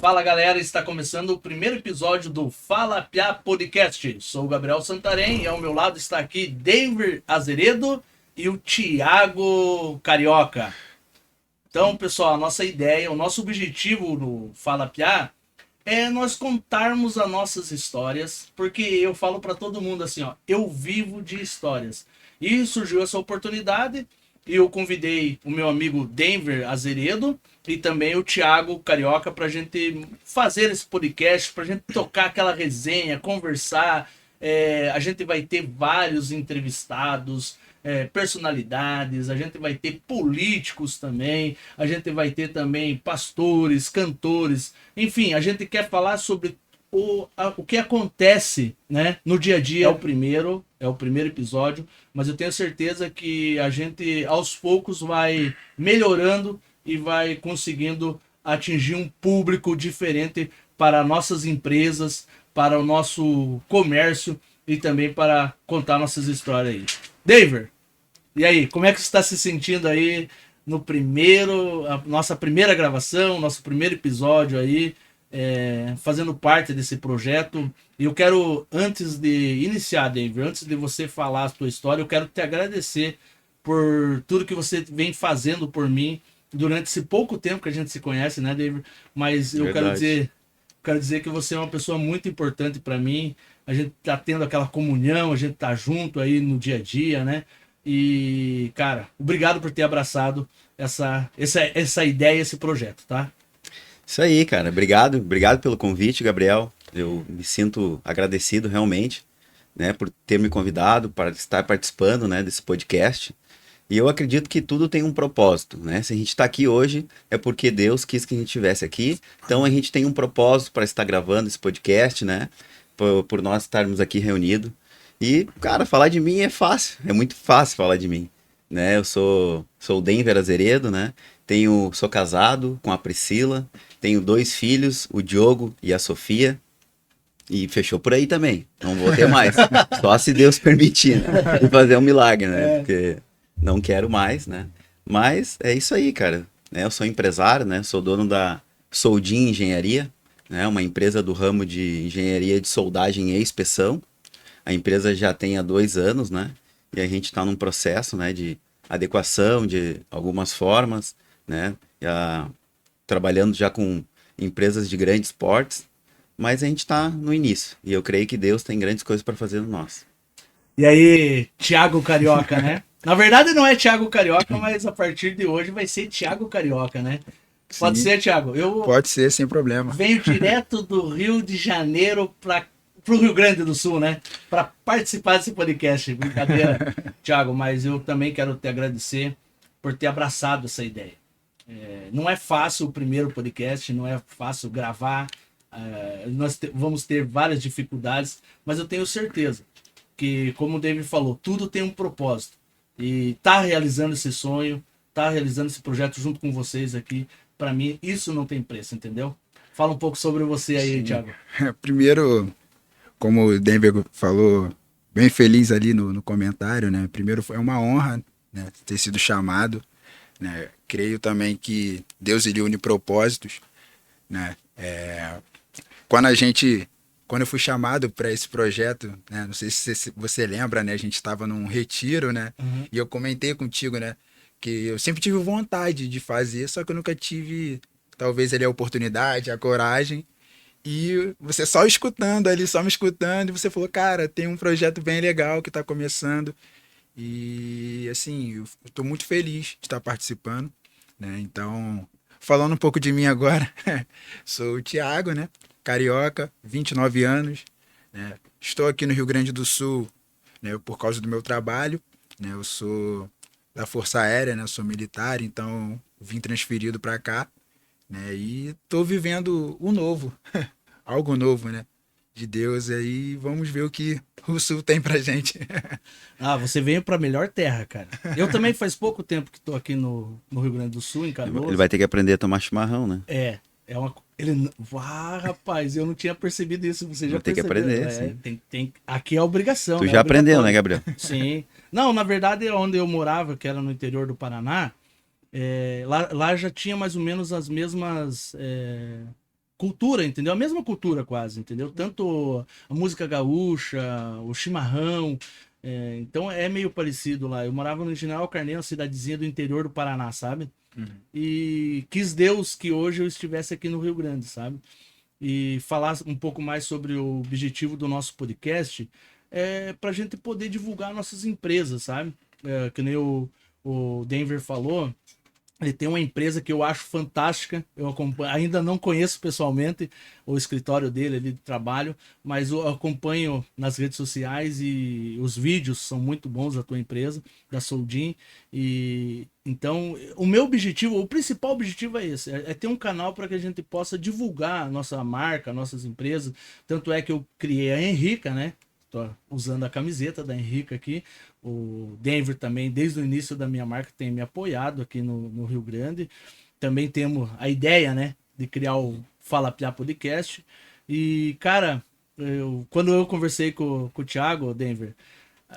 Fala galera, está começando o primeiro episódio do Fala Piá Podcast. Sou o Gabriel Santarém e ao meu lado está aqui Denver Azeredo e o Thiago Carioca. Então, pessoal, a nossa ideia, o nosso objetivo no Fala Piá é nós contarmos as nossas histórias, porque eu falo para todo mundo assim, ó, eu vivo de histórias. E surgiu essa oportunidade e eu convidei o meu amigo Denver Azeredo e também o Thiago Carioca para a gente fazer esse podcast, para a gente tocar aquela resenha, conversar. A gente vai ter vários entrevistados, personalidades, a gente vai ter políticos também, a gente vai ter também pastores, cantores, enfim, a gente quer falar sobre o que acontece, né, no dia a dia. É o primeiro episódio, mas eu tenho certeza que a gente aos poucos vai melhorando e vai conseguindo atingir um público diferente para nossas empresas, para o nosso comércio e também para contar nossas histórias aí. David, e aí, como é que você está se sentindo aí no nossa primeira gravação, nosso primeiro episódio aí, fazendo parte desse projeto? E eu quero, antes de iniciar, David, antes de você falar a sua história, eu quero te agradecer por tudo que você vem fazendo por mim durante esse pouco tempo que a gente se conhece, né, David? Mas eu quero dizer que você é uma pessoa muito importante para mim. A gente tá tendo aquela comunhão, a gente tá junto aí no dia a dia, né? E, cara, obrigado por ter abraçado essa ideia, esse projeto, tá? Isso aí, cara. Obrigado pelo convite, Gabriel. Eu me sinto agradecido realmente, né, por ter me convidado para estar participando, né, desse podcast. E eu acredito que tudo tem um propósito, né? Se a gente está aqui hoje, é porque Deus quis que a gente estivesse aqui. Então a gente tem um propósito para estar gravando esse podcast, né? Por nós estarmos aqui reunidos. E, cara, falar de mim é fácil, é muito fácil falar de mim, né? Eu sou o Denver Azeredo, né? Sou casado com a Priscila, tenho 2 filhos, o Diogo e a Sofia. E fechou por aí também, não vou ter mais. Só se Deus permitir, né? E fazer um milagre, né? Porque não quero mais, né? Mas é isso aí, cara. Eu sou empresário, né? Sou dono da Soldin Engenharia, né? Uma empresa do ramo de engenharia de soldagem e inspeção. A empresa já tem há 2 anos, né? E a gente está num processo, né, de adequação de algumas formas, né? Trabalhando já com empresas de grandes portes, mas a gente está no início. E eu creio que Deus tem grandes coisas para fazer no nosso. E aí, Thiago Carioca, né? Na verdade não é Thiago Carioca, mas a partir de hoje vai ser Thiago Carioca, né? Pode ser, Thiago? Pode ser, sem problema. Venho direto do Rio de Janeiro pro Rio Grande do Sul, né? Para participar desse podcast. Brincadeira, Thiago, mas eu também quero te agradecer por ter abraçado essa ideia. Não é fácil o primeiro podcast, não é fácil gravar. Nós vamos ter várias dificuldades, mas eu tenho certeza que, como o David falou, tudo tem um propósito. E tá realizando esse sonho, tá realizando esse projeto junto com vocês aqui, para mim, isso não tem preço, entendeu? Fala um pouco sobre você aí, Thiago. Primeiro, como o Denver falou, bem feliz ali no comentário, né? Primeiro, foi uma honra, né, ter sido chamado, né? Creio também que Deus ele une propósitos, né? Quando eu fui chamado para esse projeto, né? Não sei se você lembra, né? A gente estava num retiro, né? Uhum. E eu comentei contigo, né? Que eu sempre tive vontade de fazer, só que eu nunca tive, talvez, ali a oportunidade, a coragem. E você só escutando ali, só me escutando, e você falou, cara, tem um projeto bem legal que está começando. E, assim, eu estou muito feliz de estar participando, né? Então, falando um pouco de mim agora, sou o Thiago, né? Carioca, 29 anos, né? Estou aqui no Rio Grande do Sul, né, por causa do meu trabalho, né? Eu sou da Força Aérea, né? Sou militar, então vim transferido para cá, né? E estou vivendo o novo, algo novo, né? De Deus, aí vamos ver o que o Sul tem pra gente. Você veio pra melhor terra, cara. Eu também faz pouco tempo que tô aqui no Rio Grande do Sul, em Canoas. Ele vai ter que aprender a tomar chimarrão, né? Rapaz, eu não tinha percebido isso. Você já Vai ter que percebeu? aprender, sim. Aqui é obrigação. Tu né? já aprendeu, né, Gabriel? Sim. Não, na verdade, onde eu morava, que era no interior do Paraná, lá já tinha mais ou menos as mesmas cultura, entendeu? A mesma cultura quase, entendeu? Tanto a música gaúcha, o chimarrão. Então é meio parecido lá. Eu morava no General Carneiro, uma cidadezinha do interior do Paraná, sabe? E quis Deus que hoje eu estivesse aqui no Rio Grande, sabe? E falar um pouco mais sobre o objetivo do nosso podcast para a gente poder divulgar nossas empresas, sabe? Que nem o Denver falou. Ele tem uma empresa que eu acho fantástica. Eu ainda não conheço pessoalmente o escritório dele ali de trabalho, mas eu acompanho nas redes sociais e os vídeos são muito bons da tua empresa, da Soldin. E então, o meu objetivo, o principal objetivo é esse, é ter um canal para que a gente possa divulgar a nossa marca, nossas empresas. Tanto é que eu criei a Henrica, né? Tô usando a camiseta da Henrica aqui. O Denver também, desde o início da minha marca, tem me apoiado aqui no Rio Grande. Também temos a ideia, né, de criar o Fala Piá Podcast. E, cara, quando eu conversei com o Thiago, Denver,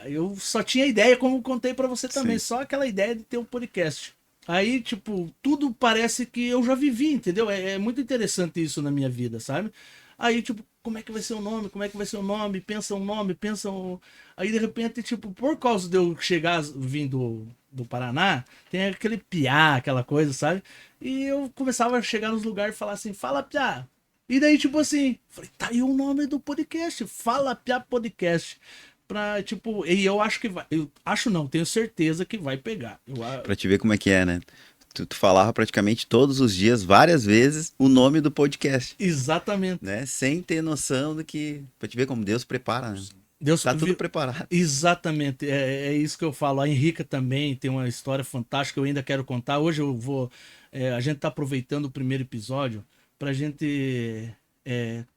eu só tinha ideia, como contei para você também, só aquela ideia de ter um podcast. Aí, tipo, tudo parece que eu já vivi, entendeu? É muito interessante isso na minha vida, sabe? Aí, tipo, como é que vai ser o nome? Como é que vai ser o nome? Pensa um nome, pensa um... Aí, de repente, tipo, por causa de eu chegar vindo do Paraná, tem aquele piá, aquela coisa, sabe? E eu começava a chegar nos lugares e falar assim, fala piá. E daí, tipo assim, falei, tá aí o nome do podcast, Fala Piá Podcast. Pra, tipo, e eu acho que vai... Eu acho não, tenho certeza que vai pegar. Pra te ver como é que é, né? Tu falava praticamente todos os dias, várias vezes, o nome do podcast. Exatamente. Né? Sem ter noção do que... Pra te ver como Deus prepara, né? Deus tá tudo preparado. Exatamente, é isso que eu falo. A Henrica também tem uma história fantástica, eu ainda quero contar. Hoje eu vou... a gente tá aproveitando o primeiro episódio pra gente...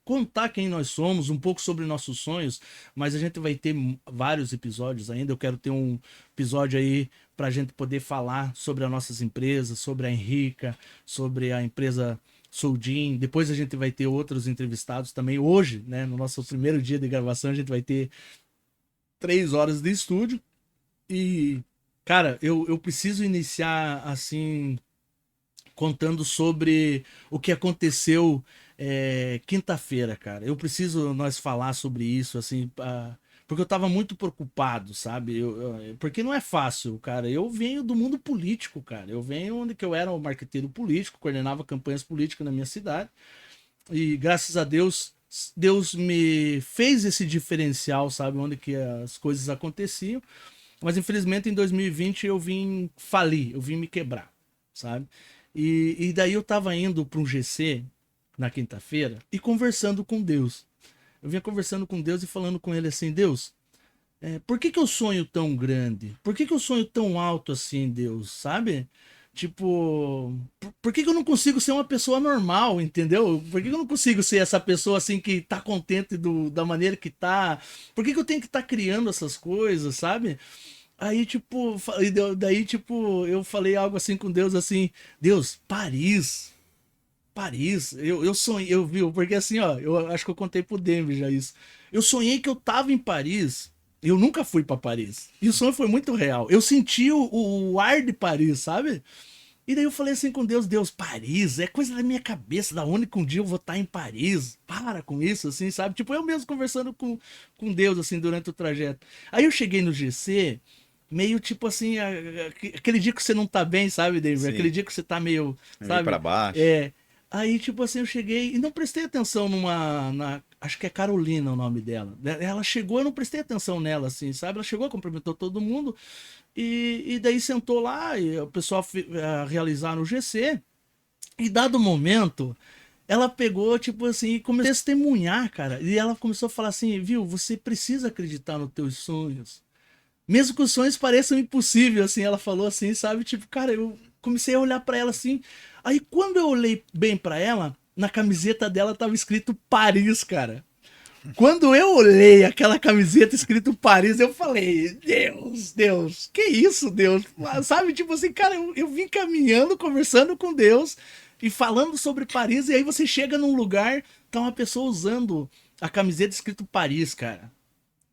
contar quem nós somos, um pouco sobre nossos sonhos, mas a gente vai ter vários episódios ainda. Eu quero ter um episódio aí para a gente poder falar sobre as nossas empresas, sobre a Henrica, sobre a empresa Soldin. Depois a gente vai ter outros entrevistados também. Hoje, né, no nosso primeiro dia de gravação, a gente vai ter 3 horas de estúdio. E, cara, eu preciso iniciar assim, contando sobre o que aconteceu quinta-feira, cara. Eu preciso nós falar sobre isso, assim, porque eu tava muito preocupado, sabe? Porque não é fácil, cara. Eu venho do mundo político, cara. Eu venho onde que eu era um marqueteiro político, coordenava campanhas políticas na minha cidade. E graças a Deus, Deus me fez esse diferencial, sabe? Onde que as coisas aconteciam. Mas infelizmente em 2020 eu vim falir, eu vim me quebrar, sabe? E daí eu tava indo para um GC na quinta-feira e conversando com Deus. Eu vinha conversando com Deus e falando com ele assim, Deus, por que eu sonho tão grande? Por que eu sonho tão alto assim, Deus? Sabe? Tipo, por que eu não consigo ser uma pessoa normal, entendeu? Por que eu não consigo ser essa pessoa assim que tá contente da maneira que tá? Por que eu tenho que estar criando essas coisas, sabe? Aí, tipo, daí, tipo, eu falei algo assim com Deus, assim, Deus, Paris, eu sonhei, eu vi, porque assim, ó, eu acho que eu contei pro Denver já isso. Eu sonhei que eu tava em Paris, eu nunca fui pra Paris, e o sonho foi muito real. Eu senti o ar de Paris, sabe? E daí eu falei assim com Deus, Deus, Paris, é coisa da minha cabeça, da onde que um dia eu vou estar em Paris, para com isso, assim, sabe? Tipo, eu mesmo conversando com Deus, assim, durante o trajeto. Aí eu cheguei no GC, meio tipo assim, aquele dia que você não tá bem, sabe, David? Sim. Aquele dia que você tá meio, sabe? Meio pra baixo. Aí, tipo assim, eu cheguei e não prestei atenção acho que é Carolina o nome dela. Ela chegou, eu não prestei atenção nela, assim, sabe? Ela chegou, cumprimentou todo mundo e daí sentou lá e o pessoal realizaram o GC. E dado o momento, ela pegou, tipo assim, e começou a testemunhar, cara. E ela começou a falar assim, viu, você precisa acreditar nos teus sonhos. Mesmo que os sonhos pareçam impossíveis, assim, ela falou assim, sabe? Tipo, cara, eu comecei a olhar pra ela assim. Aí quando eu olhei bem pra ela, na camiseta dela tava escrito Paris, cara. Quando eu olhei aquela camiseta escrito Paris, eu falei, Deus, que isso, Deus? Sabe, tipo assim, cara, eu vim caminhando, conversando com Deus e falando sobre Paris, e aí você chega num lugar, tá uma pessoa usando a camiseta escrito Paris, cara.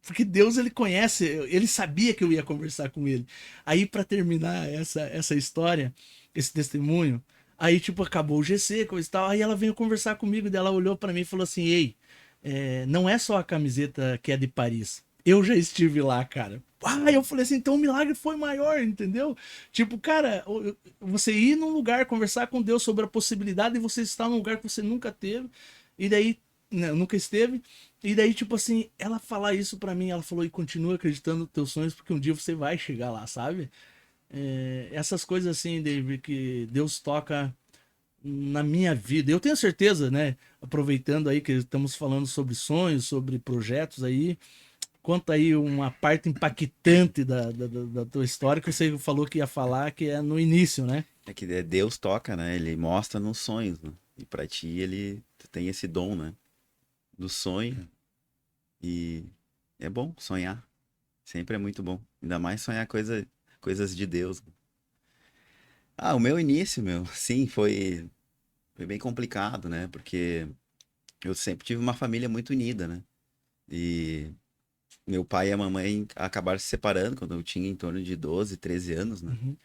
Porque Deus, ele conhece, ele sabia que eu ia conversar com ele. Aí, para terminar essa história, esse testemunho, Aí, tipo, acabou o GC, coisa e tal. Aí ela veio conversar comigo, daí ela olhou pra mim e falou assim: Ei, não é só a camiseta que é de Paris. Eu já estive lá, cara. Ah, eu falei assim, então o milagre foi maior, entendeu? Tipo, cara, você ir num lugar, conversar com Deus sobre a possibilidade de você estar num lugar que você nunca teve, e daí, né, nunca esteve, e daí, tipo assim, ela falar isso pra mim, ela falou, e continua acreditando nos teus sonhos, porque um dia você vai chegar lá, sabe? Essas coisas assim, David, que Deus toca na minha vida. Eu tenho certeza, né? Aproveitando aí que estamos falando sobre sonhos, sobre projetos aí, conta aí uma parte impactante da tua história que você falou que ia falar, que é no início, né? É que Deus toca, né? Ele mostra nos sonhos, né? E pra ti, ele tu tem esse dom, né? Do sonho. E é bom sonhar. Sempre é muito bom. Ainda mais sonhar coisas de Deus. Ah, o meu início, sim, foi bem complicado, né? Porque eu sempre tive uma família muito unida, né? E meu pai e a mamãe acabaram se separando quando eu tinha em torno de 12, 13 anos, né? Uhum,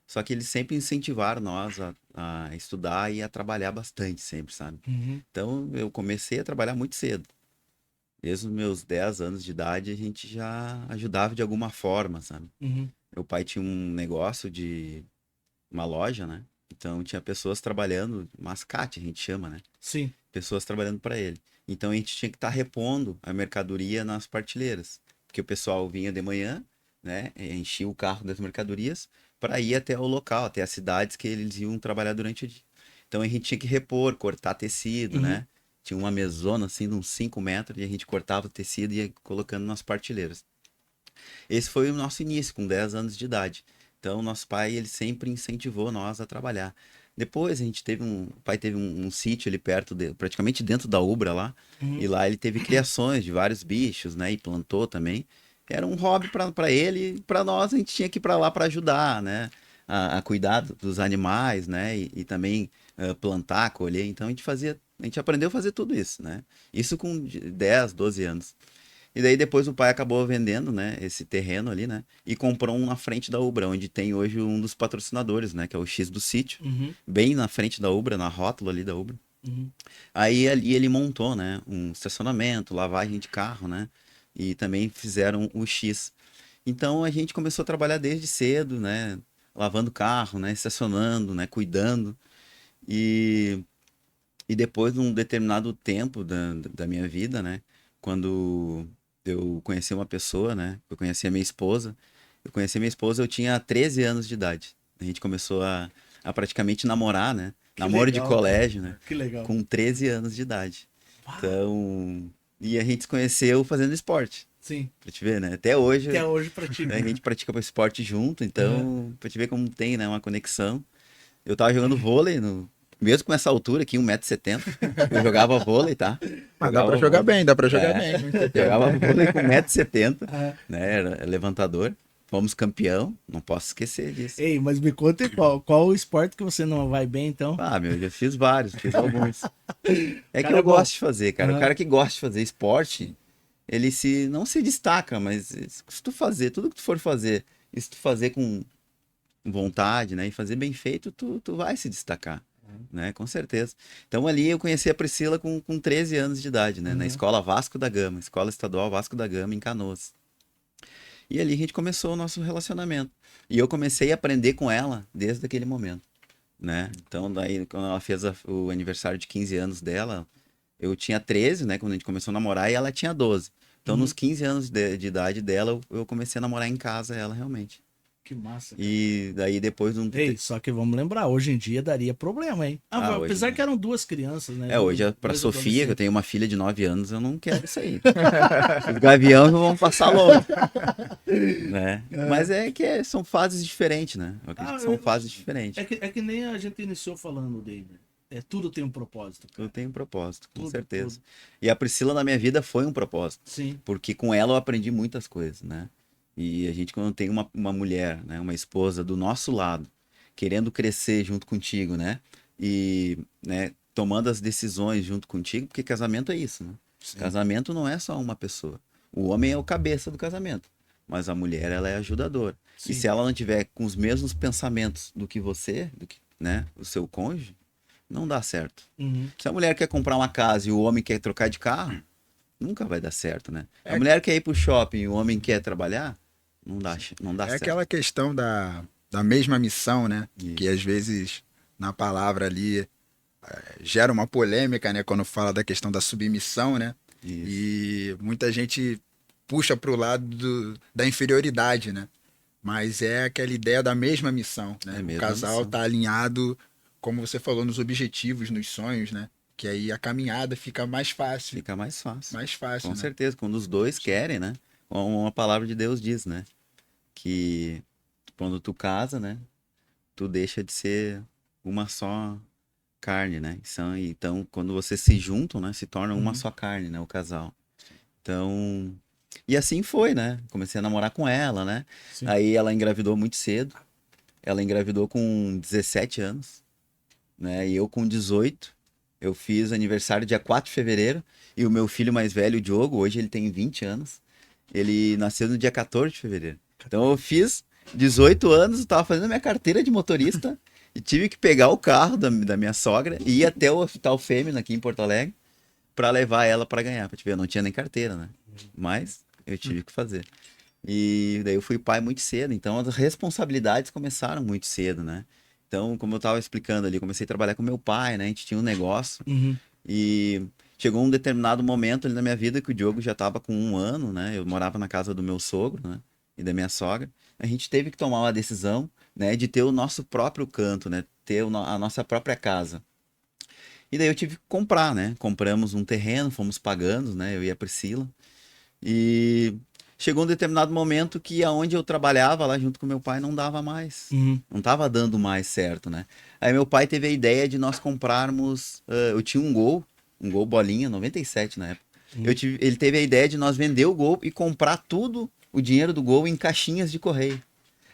Só que eles sempre incentivaram nós a estudar e a trabalhar bastante, sempre, sabe? uhum, Então eu comecei a trabalhar muito cedo. Desde os meus 10 anos de idade, a gente já ajudava de alguma forma, sabe? uhum. Meu pai tinha um negócio de uma loja, né? Então tinha pessoas trabalhando, mascate a gente chama, né? Sim. Pessoas trabalhando para ele. Então a gente tinha que estar repondo a mercadoria nas partilheiras, porque o pessoal vinha de manhã, né? Enchia o carro das mercadorias para ir até o local, até as cidades que eles iam trabalhar durante o dia. Então a gente tinha que repor, cortar tecido, Uhum, né? Tinha uma mesona assim de uns 5 metros e a gente cortava o tecido e ia colocando nas partilheiras. Esse foi o nosso início, com 10 anos de idade. Então, nosso pai, ele sempre incentivou nós a trabalhar. Depois, o pai teve um sítio ali perto, praticamente dentro da Ubra lá, uhum, e lá ele teve criações de vários bichos, né, e plantou também. Era um hobby para ele, e para nós a gente tinha que ir para lá para ajudar, né, a cuidar dos animais, né, e também plantar, colher. Então, a gente aprendeu a fazer tudo isso, né. Isso com 10, 12 anos. E daí depois o pai acabou vendendo, né, esse terreno ali, né, e comprou um na frente da Ubra, onde tem hoje um dos patrocinadores, né, que é o X do Sítio, uhum, bem na frente da Ubra, na rótula ali da Ubra. uhum. Aí ali ele montou, né, um estacionamento, lavagem de carro, né, e também fizeram o X. Então a gente começou a trabalhar desde cedo, né, lavando carro, né, estacionando, né, cuidando. E, e depois, num determinado tempo da minha vida, né, quando eu conheci uma pessoa, né, eu conheci a minha esposa. Eu conheci minha esposa, eu tinha 13 anos de idade. A gente começou a praticamente namorar, né, Que namoro de legal, cara. colégio, né, Que legal. com 13 anos de idade. Uau. Então, e a gente se conheceu fazendo esporte, Sim. pra te ver, né, até hoje Até hoje pratica. a gente pratica esporte junto, Uhum. então, pra te ver como tem, né, uma conexão. Eu tava jogando vôlei, mesmo com essa altura aqui, 1,70 m, eu jogava vôlei, tá? Mas dá pra Jogava jogar vôlei. bem, dá pra jogar É, bem. Com certeza. jogava vôlei com 1,70 m, Ah. né? Era levantador. Fomos campeão, não posso esquecer disso. Ei, mas me conta qual o esporte que você não vai bem, então? Ah, eu já fiz vários, fiz alguns. É que Cara, eu é bom. gosto de fazer, cara. O Aham. cara que gosta de fazer esporte, ele não se destaca, mas se tu fazer, tudo que tu for fazer, e se tu fazer com vontade, né, e fazer bem feito, tu vai se destacar, né, com certeza. Então ali eu conheci a Priscila com 13 anos de idade, né, na Uhum. escola Vasco da Gama, escola estadual Vasco da Gama, em Canoas. E ali a gente começou o nosso relacionamento. E eu comecei a aprender com ela desde aquele momento, né. Então daí, quando ela fez o aniversário de 15 anos dela, eu tinha 13, né, quando a gente começou a namorar, e ela tinha 12. Então, nos Uhum. 15 15 anos de idade dela, eu comecei a namorar em casa ela, realmente. Que massa, cara. E daí depois de um. Ei, só que vamos lembrar, hoje em dia daria problema, hein? Ah, Ah, hoje apesar não. que eram duas crianças, né? Hoje pra Dois Sofia, que eu adolescentes. tenho uma filha de 9 anos, eu não quero isso aí. Os gaviões vão passar longe, né? Mas é que são fases diferentes, né? Eu acredito Ah, que são fases diferentes. é que nem a gente iniciou falando, David. Tudo tem um propósito, Eu cara. tenho um propósito, com Tudo, certeza. tudo. E a Priscila na minha vida foi um propósito, Sim. porque com ela eu aprendi muitas coisas, né? E a gente, quando tem uma mulher, né, uma esposa do nosso lado, querendo crescer junto contigo, né? E, né, tomando as decisões junto contigo, porque casamento é isso, né? Sim. Casamento não é só uma pessoa. O homem é o cabeça do casamento, mas a mulher, ela é ajudadora. E Sim. se ela não tiver com os mesmos pensamentos do que você, né, o seu cônjuge, não dá certo. Uhum. Se a mulher quer comprar uma casa e o homem quer trocar de carro, nunca vai dar certo, né? A mulher quer ir pro shopping e o homem quer trabalhar, não dá É certo. aquela questão da mesma missão, né? Isso. Que às vezes na palavra ali gera uma polêmica, né? Quando fala da questão da submissão, né? Isso. E muita gente puxa pro lado da inferioridade, né? Mas é aquela ideia da mesma missão, né? É a O mesma casal missão. tá alinhado, como você falou, nos objetivos, nos sonhos, né? Que aí a caminhada fica mais fácil. Fica mais fácil. Mais fácil, Com né? certeza, quando os dois querem, né? Uma palavra de Deus diz, né? Que quando tu casa, né? Tu deixa de ser uma só carne, né? Então, quando vocês se juntam, né? Se torna uma só carne, né? O casal. Então, e assim foi, né? Comecei a namorar com ela, né? Sim. Aí ela engravidou muito cedo. Ela engravidou com 17 anos, né? E eu com 18. Eu fiz aniversário dia 4 de fevereiro. E o meu filho mais velho, o Diogo, hoje ele tem 20 anos. Ele nasceu no dia 14 de fevereiro. Então eu fiz 18 anos, eu tava fazendo a minha carteira de motorista e tive que pegar o carro da minha sogra e ir até o Hospital Fêmea aqui em Porto Alegre pra levar ela pra ganhar. Pra te ver, eu não tinha nem carteira, né? Mas eu tive que fazer. E daí eu fui pai muito cedo, então as responsabilidades começaram muito cedo, né? Então, como eu tava explicando ali, comecei a trabalhar com meu pai, né? A gente tinha um negócio Uhum. e chegou um determinado momento ali na minha vida que o Diogo já tava com 1 ano, né? Eu morava na casa do meu sogro, né? E da minha sogra. A gente teve que tomar uma decisão, né? De ter o nosso próprio canto, né? Ter a nossa própria casa. E daí eu tive que comprar, né? Compramos um terreno, fomos pagando, né? Eu e a Priscila. E chegou um determinado momento que aonde eu trabalhava lá junto com meu pai não dava mais. Uhum. Não estava dando mais certo, né? Aí meu pai teve a ideia de nós comprarmos. Eu tinha um Gol bolinha, 97 na época. Ele teve a ideia de nós vender o Gol e comprar tudo, o dinheiro do Gol, em caixinhas de correio.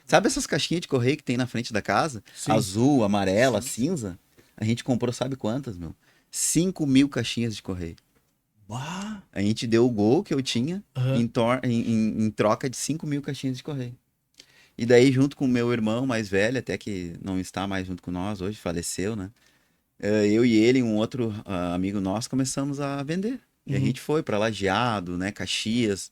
Sabe essas caixinhas de correio que tem na frente da casa? Sim. Azul, amarela, cinza? A gente comprou, sabe quantas, meu? 5.000 caixinhas de correio. Bah. A gente deu o Gol que eu tinha Aham. em troca de 5.000 caixinhas de correio. E daí, junto com o meu irmão mais velho, até que não está mais junto com nós hoje, faleceu, né? Eu e ele e um outro amigo nosso começamos a vender. E a Uhum. gente foi para Lajeado, né? Caxias,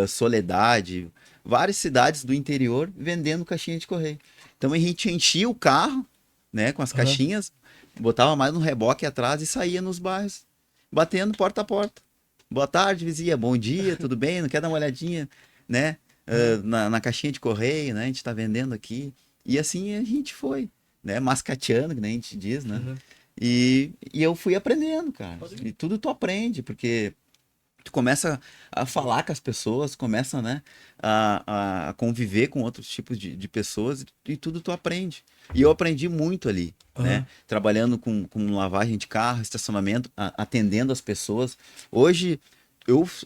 Soledade, várias cidades do interior vendendo caixinha de correio. Então a gente enchia o carro, né? Com as Aham. caixinhas, botava mais no reboque atrás e saía nos bairros, batendo porta a porta. Boa tarde, vizinha. Bom dia, tudo bem? Não quer dar uma olhadinha, né? Na caixinha de correio, né? A gente tá vendendo aqui. E assim a gente foi, né? Mascateando, que nem a gente diz, né? Uhum. E eu fui aprendendo, cara. E tudo tu aprende, porque tu começa a falar com as pessoas, começa, né, a conviver com outros tipos de pessoas e tudo tu aprende. E eu aprendi muito ali, né? Aham. Trabalhando com lavagem de carro, estacionamento, atendendo as pessoas. Hoje,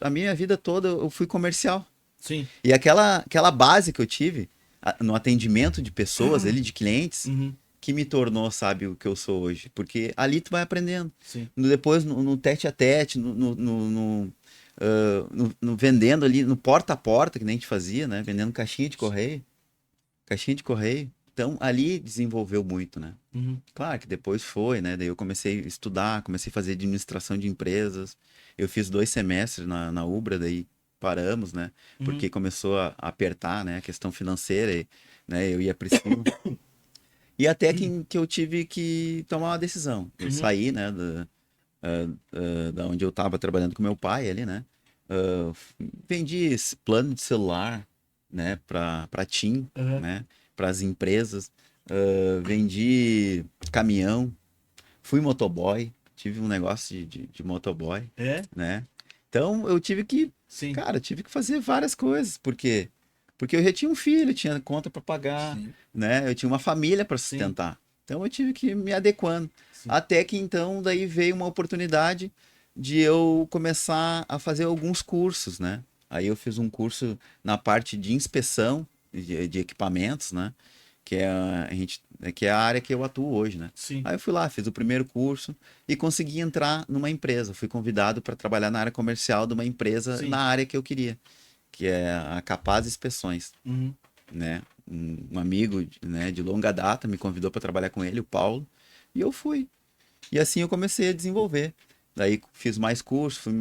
a minha vida toda eu fui comercial. Sim. E aquela base que eu tive no atendimento de pessoas, ali, de clientes, Uhum. que me tornou, sabe, o que eu sou hoje. Porque ali tu vai aprendendo. Sim. Depois, no tete a tete, no vendendo ali, no porta a porta, que nem a gente fazia, né? Vendendo caixinha de correio. Caixinha de correio. Então, ali desenvolveu muito, né? Uhum. Claro que depois foi, né? Daí eu comecei a estudar, comecei a fazer administração de empresas. Eu fiz 2 semestres na Ubra, daí paramos, né? Porque começou a apertar, né? A questão financeira, né? Eu ia Priscila. E até que eu tive que tomar uma decisão. Eu saí, né? Da onde eu estava trabalhando com meu pai ali, né? Vendi esse plano de celular, né? Para TIM, Aham. né? Para as empresas. Vendi caminhão. Fui motoboy. Tive um negócio de motoboy, É? né? Então eu tive que, Sim. cara, eu tive que fazer várias coisas, porque eu já tinha um filho, tinha conta para pagar, Sim. né? Eu tinha uma família para Sim. sustentar. Então eu tive que ir me adequando. Sim. Até que então daí veio uma oportunidade de eu começar a fazer alguns cursos, né? Aí eu fiz um curso na parte de inspeção de equipamentos, né? Que é a área que eu atuo hoje, né? Sim. Aí eu fui lá, fiz o primeiro curso e consegui entrar numa empresa. Fui convidado para trabalhar na área comercial de uma empresa Sim. na área que eu queria, que é a Capaz Inspeções, Uhum. né? um amigo, né, de longa data me convidou para trabalhar com ele, o Paulo, e eu fui. E assim eu comecei a desenvolver. Daí fiz mais cursos, fui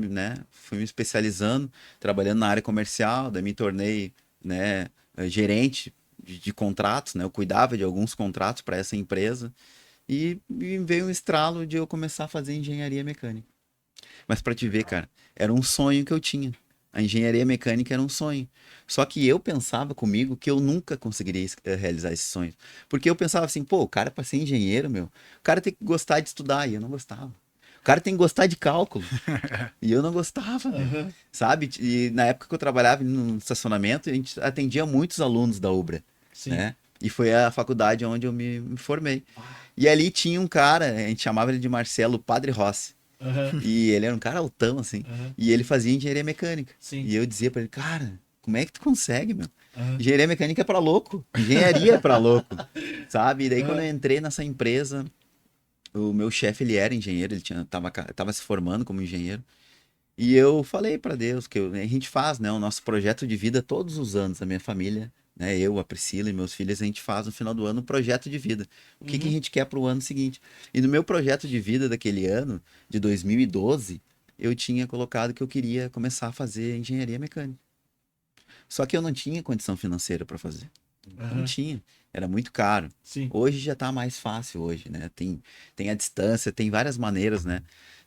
me especializando, trabalhando na área comercial, daí me tornei, né, gerente de contratos, né? Eu cuidava de alguns contratos para essa empresa e veio um estralo de eu começar a fazer engenharia mecânica. Mas para te ver, cara, era um sonho que eu tinha. A engenharia mecânica era um sonho. Só que eu pensava comigo que eu nunca conseguiria realizar esse sonho. Porque eu pensava assim, pô, o cara para ser engenheiro, meu, o cara tem que gostar de estudar, e eu não gostava. O cara tem que gostar de cálculo. E eu não gostava, sabe? E na época que eu trabalhava no estacionamento, a gente atendia muitos alunos da Ubra, Sim. né? E foi a faculdade onde eu me formei. E ali tinha um cara, a gente chamava ele de Marcelo Padre Rossi. E ele era um cara altão, assim. E ele fazia engenharia mecânica. Sim. E eu dizia pra ele, cara, como é que tu consegue, meu? Engenharia mecânica é pra louco. Engenharia é pra louco. Sabe? E daí quando eu entrei nessa empresa, o meu chefe, ele era engenheiro, ele tava se formando como engenheiro. E eu falei pra Deus que a gente faz, né, o nosso projeto de vida todos os anos, a minha família, né, eu, a Priscila e meus filhos, a gente faz no final do ano um projeto de vida. O que a gente quer pro ano seguinte? E no meu projeto de vida daquele ano, de 2012, eu tinha colocado que eu queria começar a fazer engenharia mecânica. Só que eu não tinha condição financeira para fazer. Não tinha. Era muito caro. Sim. Hoje já tá mais fácil hoje, né? Tem a distância, tem várias maneiras, né?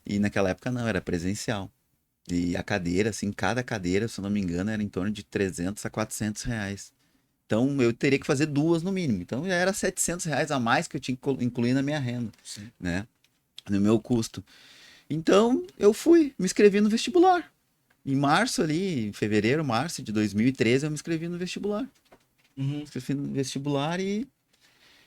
E naquela época não, era presencial. E a cadeira, assim, cada cadeira, se eu não me engano, era em torno de 300 a 400 reais. Então eu teria que fazer duas no mínimo. Então já era 700 reais a mais que eu tinha que incluir na minha renda, né? No meu custo. Então eu fui, me inscrevi no vestibular. Em março ali, em fevereiro, março de 2013, eu me inscrevi no vestibular. Escrevi no vestibular e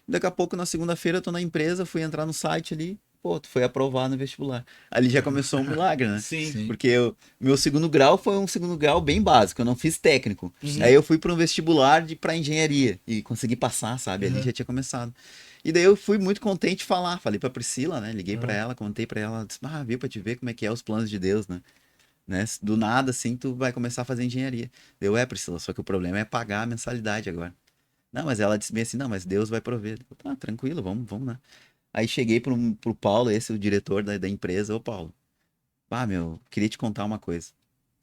daqui a pouco, na segunda-feira, eu tô na empresa, fui entrar no site ali, pô, tu foi aprovado no vestibular. Ali já começou um milagre, né? Sim. Porque meu segundo grau foi um segundo grau bem básico, eu não fiz técnico. Aí eu fui para um vestibular pra engenharia e consegui passar, sabe? Ali já tinha começado. E daí eu fui muito contente de falar, falei pra Priscila, né? Liguei pra ela, contei pra ela, disse, veio pra te ver como é que é os planos de Deus, né? Do nada, assim, tu vai começar a fazer engenharia. Priscila, só que o problema é pagar a mensalidade agora. Não, mas ela disse bem assim, não, mas Deus vai prover. Eu, tá, tranquilo, vamos, né? Aí cheguei pro Paulo, esse, o diretor da empresa, ô Paulo, meu, queria te contar uma coisa.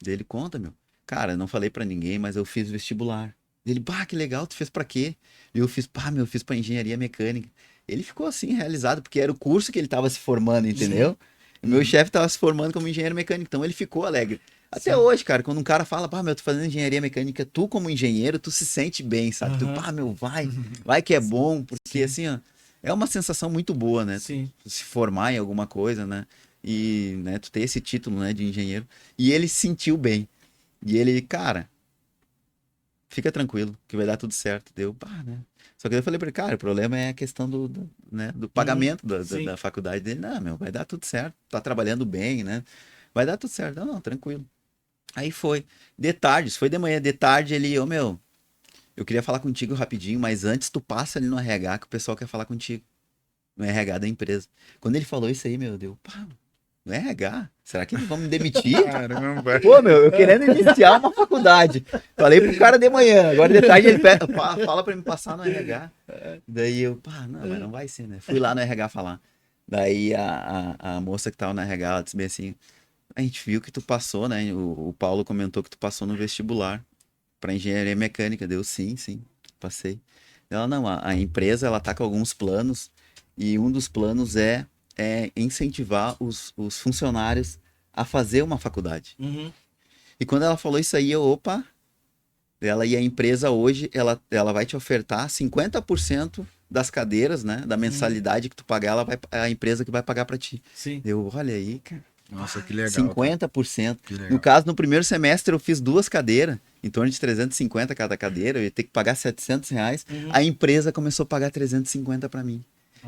Ele conta, meu. Cara, não falei pra ninguém, mas eu fiz vestibular. Ele, que legal, tu fez pra quê? E eu fiz, eu fiz pra engenharia mecânica. Ele ficou assim, realizado, porque era o curso que ele tava se formando, entendeu? Sim. O meu chefe tava se formando como engenheiro mecânico, então ele ficou alegre. Até hoje, cara, quando um cara fala, meu, tô fazendo engenharia mecânica, tu como engenheiro, tu se sente bem, sabe? Tu, meu, vai que é bom, porque assim, ó, é uma sensação muito boa, né? Sim. Tu se formar em alguma coisa, né? E, né, tu ter esse título, né, de engenheiro. E ele se sentiu bem. E ele, cara, fica tranquilo, que vai dar tudo certo. Deu, né? Só que eu falei pra ele, cara, o problema é a questão do pagamento da faculdade dele. Não, meu, vai dar tudo certo. Tá trabalhando bem, né? Vai dar tudo certo. Não, tranquilo. Aí foi. De tarde, isso foi de manhã. De tarde ele, meu, eu queria falar contigo rapidinho, mas antes tu passa ali no RH que o pessoal quer falar contigo. No RH da empresa. Quando ele falou isso aí, meu, no RH? Será que eles vão me demitir? Caramba. Pô, meu, eu querendo iniciar uma faculdade. Falei pro cara de manhã, agora de tarde ele fala pra me passar no RH. Daí eu, não, mas não vai ser, né? Fui lá no RH falar. Daí a moça que tava no RH, ela disse bem assim, a gente viu que tu passou, né? O Paulo comentou que tu passou no vestibular pra engenharia mecânica. Deu sim, passei. Ela, não, a empresa, ela tá com alguns planos e um dos planos é incentivar os funcionários a fazer uma faculdade. E quando ela falou isso aí, ela e a empresa hoje, ela vai te ofertar 50% das cadeiras, né, da mensalidade que tu pagar, a empresa que vai pagar pra ti. Sim. Olha aí, cara. Nossa, que legal. 50%. Que legal. No caso, no primeiro semestre eu fiz 2 cadeiras, em torno de 350 cada cadeira, eu ia ter que pagar 700 reais. A empresa começou a pagar 350 pra mim.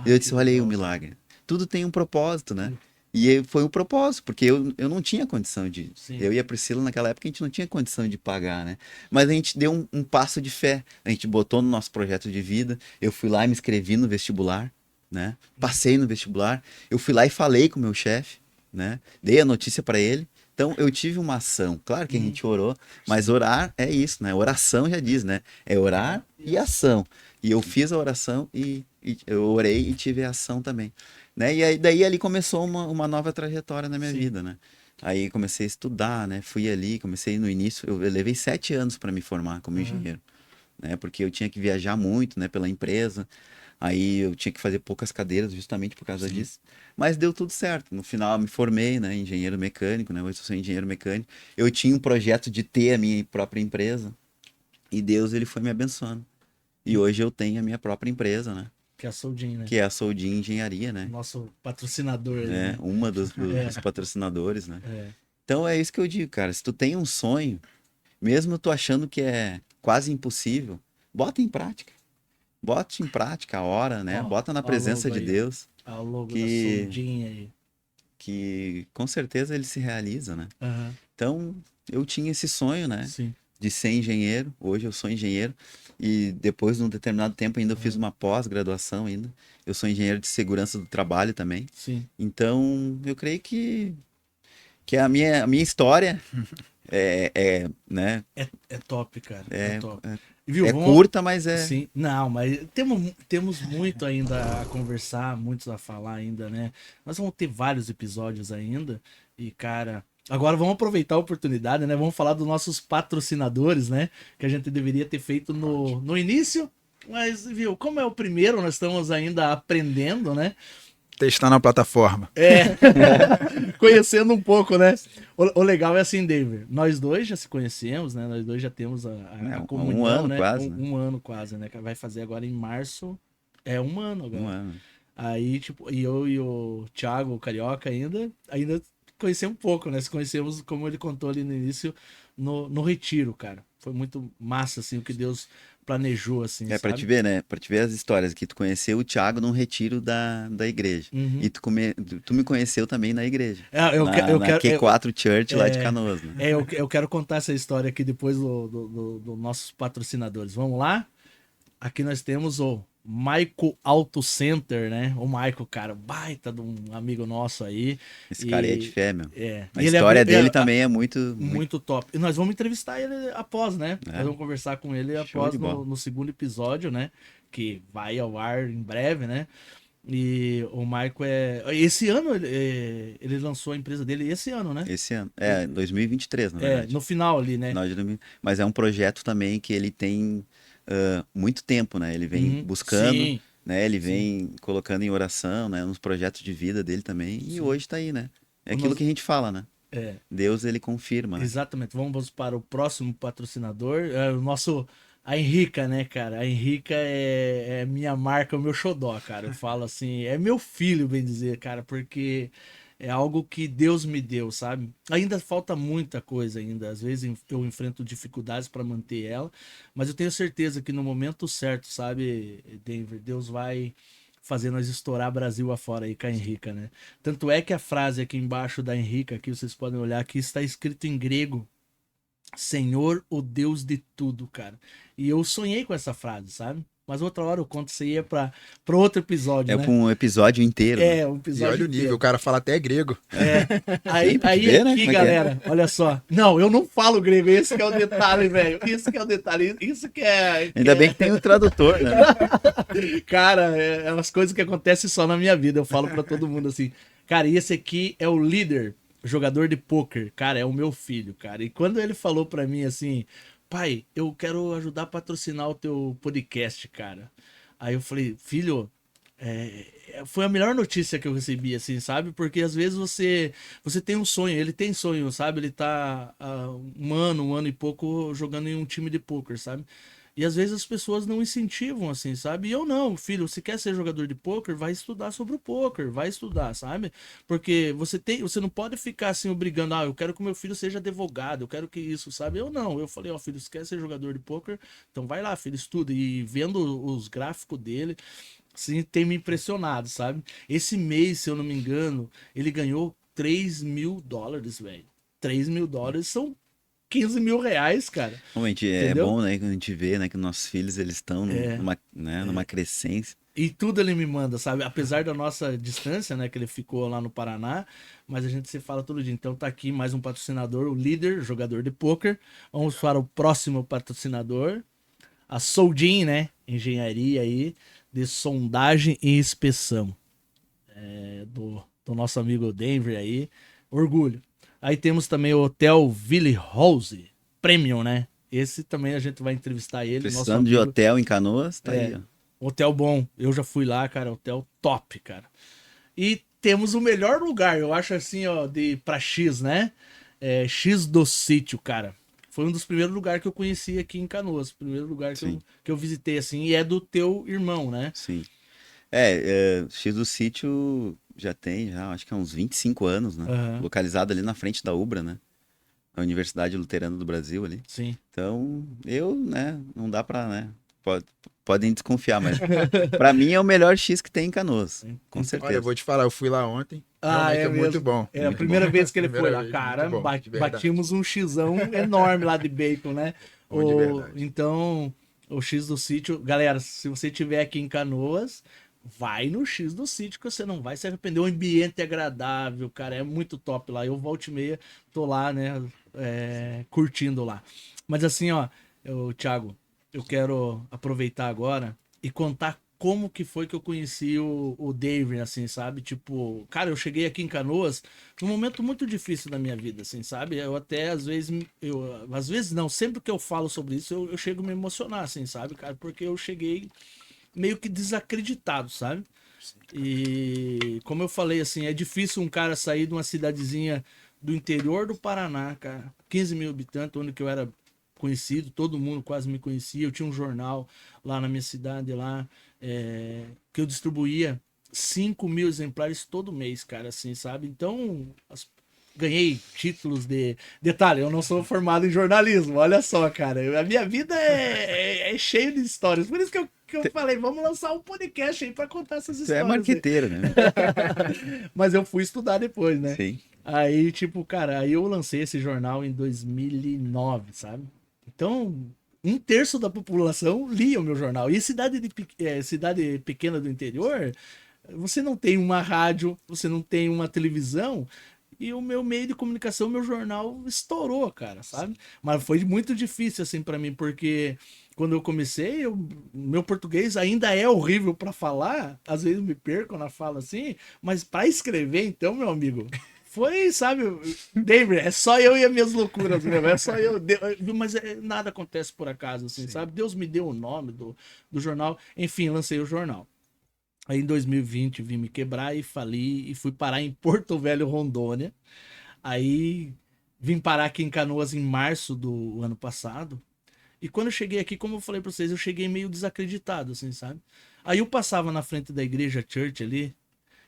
E eu disse, olha aí o milagre. Tudo tem um propósito, né? E foi um propósito, porque eu não tinha condição de... Sim. Eu e a Priscila, naquela época, a gente não tinha condição de pagar, né? Mas a gente deu um passo de fé. A gente botou no nosso projeto de vida. Eu fui lá e me inscrevi no vestibular, né? Passei no vestibular. Eu fui lá e falei com o meu chefe, né? Dei a notícia para ele, Então, eu tive uma ação. Claro que a gente orou, mas orar é isso, né? Oração já diz, né? É orar e ação. E eu fiz a oração e eu orei e tive a ação também. Né? E aí, daí ali começou uma nova trajetória na minha vida, né? Aí comecei a estudar, né? Fui ali, comecei no início, eu levei 7 anos para me formar como engenheiro, né? Porque eu tinha que viajar muito, né? Pela empresa. Aí eu tinha que fazer poucas cadeiras justamente por causa disso. Mas deu tudo certo. No final eu me formei, né? Engenheiro mecânico, né? Hoje eu sou engenheiro mecânico. Eu tinha um projeto de ter a minha própria empresa. E Deus, ele foi me abençoando. E hoje eu tenho a minha própria empresa, né? Que é a Soldin, né? Que é a Soldin Engenharia, né? Nosso patrocinador ali, É né? uma dos patrocinadores, né? É. Então é isso que eu digo, cara. Se tu tem um sonho, mesmo tu achando que é quase impossível, bota em prática. Bota em prática a hora, né? Ó, Bota na ó o presença logo de aí, ó. Deus, Ah, o logo da que, Soldin aí. que com certeza ele se realiza, né? Aham, Então, eu tinha esse sonho, né? sim. De ser engenheiro. Hoje eu sou engenheiro. E depois de um determinado tempo ainda eu fiz uma pós-graduação ainda. Eu sou engenheiro de segurança do trabalho também. Sim. Então, eu creio que a minha história né? É top, cara. É, top. é, Viu? é Vamos... curta, mas é... Sim, não, mas temos muito ainda a conversar, muitos a falar ainda, né? Nós vamos ter vários episódios ainda. E, cara, agora vamos aproveitar a oportunidade, né? Vamos falar dos nossos patrocinadores, né? Que a gente deveria ter feito no início. Mas, viu, como é o primeiro, nós estamos ainda aprendendo, né? Testando a plataforma. É, conhecendo um pouco, né? O legal é assim, David, nós dois já se conhecemos, né? Nós dois já temos a comunhão, um ano né? quase, né? Um ano quase, né? Que vai fazer agora em março. É um ano agora. Um ano. Aí, tipo, e eu e o Thiago, o Carioca, ainda conhecemos um pouco, né? Se conhecemos, como ele contou ali no início, no retiro, cara. Foi muito massa, assim, o que Deus planejou, assim, É pra sabe? te ver, né? Pra te ver as histórias que tu conheceu o Thiago num retiro da igreja. Uhum. E tu me conheceu também na igreja. É, eu na quero- Q4 Church lá de Canoas, né? eu quero contar essa história aqui depois dos nossos patrocinadores. Vamos lá? Aqui nós temos o Maico Auto Center, né? O Maico, cara, baita de um amigo nosso aí. Esse cara é de fé, meu. A E ele história abriu- dele também é muito... muito top. E nós vamos entrevistar ele após, né? É. Nós vamos conversar com ele Show após de bola. no segundo episódio, né? Que vai ao ar em breve, né? E o Maico esse ano ele lançou a empresa dele esse ano, né? Esse ano. É, 2023, na verdade. No final ali, né? Final de 2000. Mas é um projeto também que ele tem muito tempo, né? Ele vem Uhum. buscando, Sim. né? Ele vem colocando em oração, né? Nos projetos de vida dele também. E hoje tá aí, né? É aquilo que a gente fala, né? Deus, ele confirma, né? Exatamente. Vamos para o próximo patrocinador. A Henrica, né, cara? A Henrica é minha marca, o meu xodó, cara. Eu falo assim, é meu filho, bem dizer, cara, porque é algo que Deus me deu, sabe? Ainda falta muita coisa ainda. Às vezes eu enfrento dificuldades para manter ela, mas eu tenho certeza que no momento certo, sabe, Denver, Deus vai fazer nós estourar Brasil afora aí com a Henrica, né? Tanto é que a frase aqui embaixo da Henrica, aqui vocês podem olhar, aqui está escrito em grego: Senhor, o Deus de tudo, cara. E eu sonhei com essa frase, sabe? Mas outra hora eu conto, isso aí é pra outro episódio, É né? pra um episódio inteiro. Né? Um E episódio olha o inteiro. nível, o cara fala até grego. Aí, pra te aí ver, né, aqui, como é que é. galera, olha só. Não, eu não falo grego, esse que é o detalhe, velho. Isso que é o detalhe, isso que é... Ainda bem que tem o tradutor, né? Cara, é umas coisas que acontecem só na minha vida. Eu falo pra todo mundo assim, cara, e esse aqui é o líder, jogador de pôquer. Cara, é o meu filho, cara. E quando ele falou pra mim assim, pai, eu quero ajudar a patrocinar o teu podcast, cara. Aí eu falei, filho, foi a melhor notícia que eu recebi, assim, sabe? Porque às vezes você tem um sonho, ele tem sonho, sabe? Ele tá há um ano e pouco jogando em um time de pôquer, sabe? E às vezes as pessoas não incentivam, assim, sabe? E eu não, filho, se quer ser jogador de pôquer, vai estudar sobre o pôquer, vai estudar, sabe? Porque você não pode ficar assim obrigando, eu quero que o meu filho seja advogado, eu quero que isso, sabe? Eu não, eu falei, filho, se quer ser jogador de pôquer, então vai lá, filho, estuda. E vendo os gráficos dele, sim, tem me impressionado, sabe? Esse mês, se eu não me engano, ele ganhou $3.000, velho. $3.000 são R$ 15.000, cara. Realmente é Entendeu? bom, né? Que a gente vê, né? Que nossos filhos, eles estão numa crescência. E tudo ele me manda, sabe? Apesar da nossa distância, né? Que ele ficou lá no Paraná, mas a gente se fala todo dia. Então tá aqui mais um patrocinador, o Líder, jogador de pôquer. Vamos para o próximo patrocinador, a Soldin, né? Engenharia aí de sondagem e inspeção. Do nosso amigo Denver aí. Orgulho. Aí temos também o Hotel Ville Rose Premium, né? Esse também a gente vai entrevistar ele. Precisando de hotel em Canoas, tá aí, ó. Hotel bom. Eu já fui lá, cara. Hotel top, cara. E temos o melhor lugar, eu acho assim, ó, pra X, né? X do Sítio, cara. Foi um dos primeiros lugares que eu conheci aqui em Canoas. Primeiro lugar que eu visitei, assim. E é do teu irmão, né? Sim. X do Sítio já tem, acho que há uns 25 anos, né? Uhum. Localizado ali na frente da UBRA, né? A Universidade Luterana do Brasil ali. Sim. Então, né? Não dá pra, né? Podem desconfiar, mas pra mim é o melhor X que tem em Canoas. Com certeza. Olha, eu vou te falar, eu fui lá ontem. É muito bom. É a primeira vez que ele foi lá. Cara, batimos um xão enorme lá de bacon, né? Então, o X do Sítio... Galera, se você estiver aqui em Canoas, vai no X do Sítio que você não vai se arrepender. O ambiente é agradável, cara. É muito top lá. Eu, volta e meia, tô lá, né? Curtindo lá. Mas assim, ó, Thiago... Eu quero aproveitar agora e contar como que foi que eu conheci o David, assim, sabe? Tipo, cara, eu cheguei aqui em Canoas num momento muito difícil da minha vida, assim, sabe? Eu até, às vezes não, sempre que eu falo sobre isso, eu chego a me emocionar, assim, sabe, cara? Porque eu cheguei meio que desacreditado, sabe? E como eu falei, assim, é difícil um cara sair de uma cidadezinha do interior do Paraná, cara, 15 mil habitantes, onde que eu era conhecido, todo mundo quase me conhecia. Eu tinha um jornal lá na minha cidade, lá, que eu distribuía 5 mil exemplares todo mês, cara, assim, sabe? Então, ganhei títulos de... Detalhe, eu não sou formado em jornalismo, olha só, cara. A minha vida é cheia de histórias. Por isso que eu falei, vamos lançar um podcast aí pra contar essas histórias. Você é marqueteiro, né? Mas eu fui estudar depois, né? Sim. Aí, tipo, cara, aí eu lancei esse jornal em 2009, sabe? Então, 1/3 da população lia o meu jornal. E cidade pequena do interior, você não tem uma rádio, você não tem uma televisão, e o meu meio de comunicação, meu jornal estourou, cara, sabe? Mas foi muito difícil, assim, pra mim, porque quando eu comecei, meu português ainda é horrível pra falar, às vezes me perco na fala assim, mas pra escrever, então, meu amigo... Foi, sabe, David, é só eu e as minhas loucuras mesmo, é só eu, mas nada acontece por acaso, assim, sabe? Deus me deu o nome do jornal, enfim, lancei o jornal. Aí em 2020 vim me quebrar e fali e fui parar em Porto Velho, Rondônia. Aí vim parar aqui em Canoas em março do ano passado. E quando eu cheguei aqui, como eu falei pra vocês, eu cheguei meio desacreditado, assim, sabe? Aí eu passava na frente da igreja Church ali.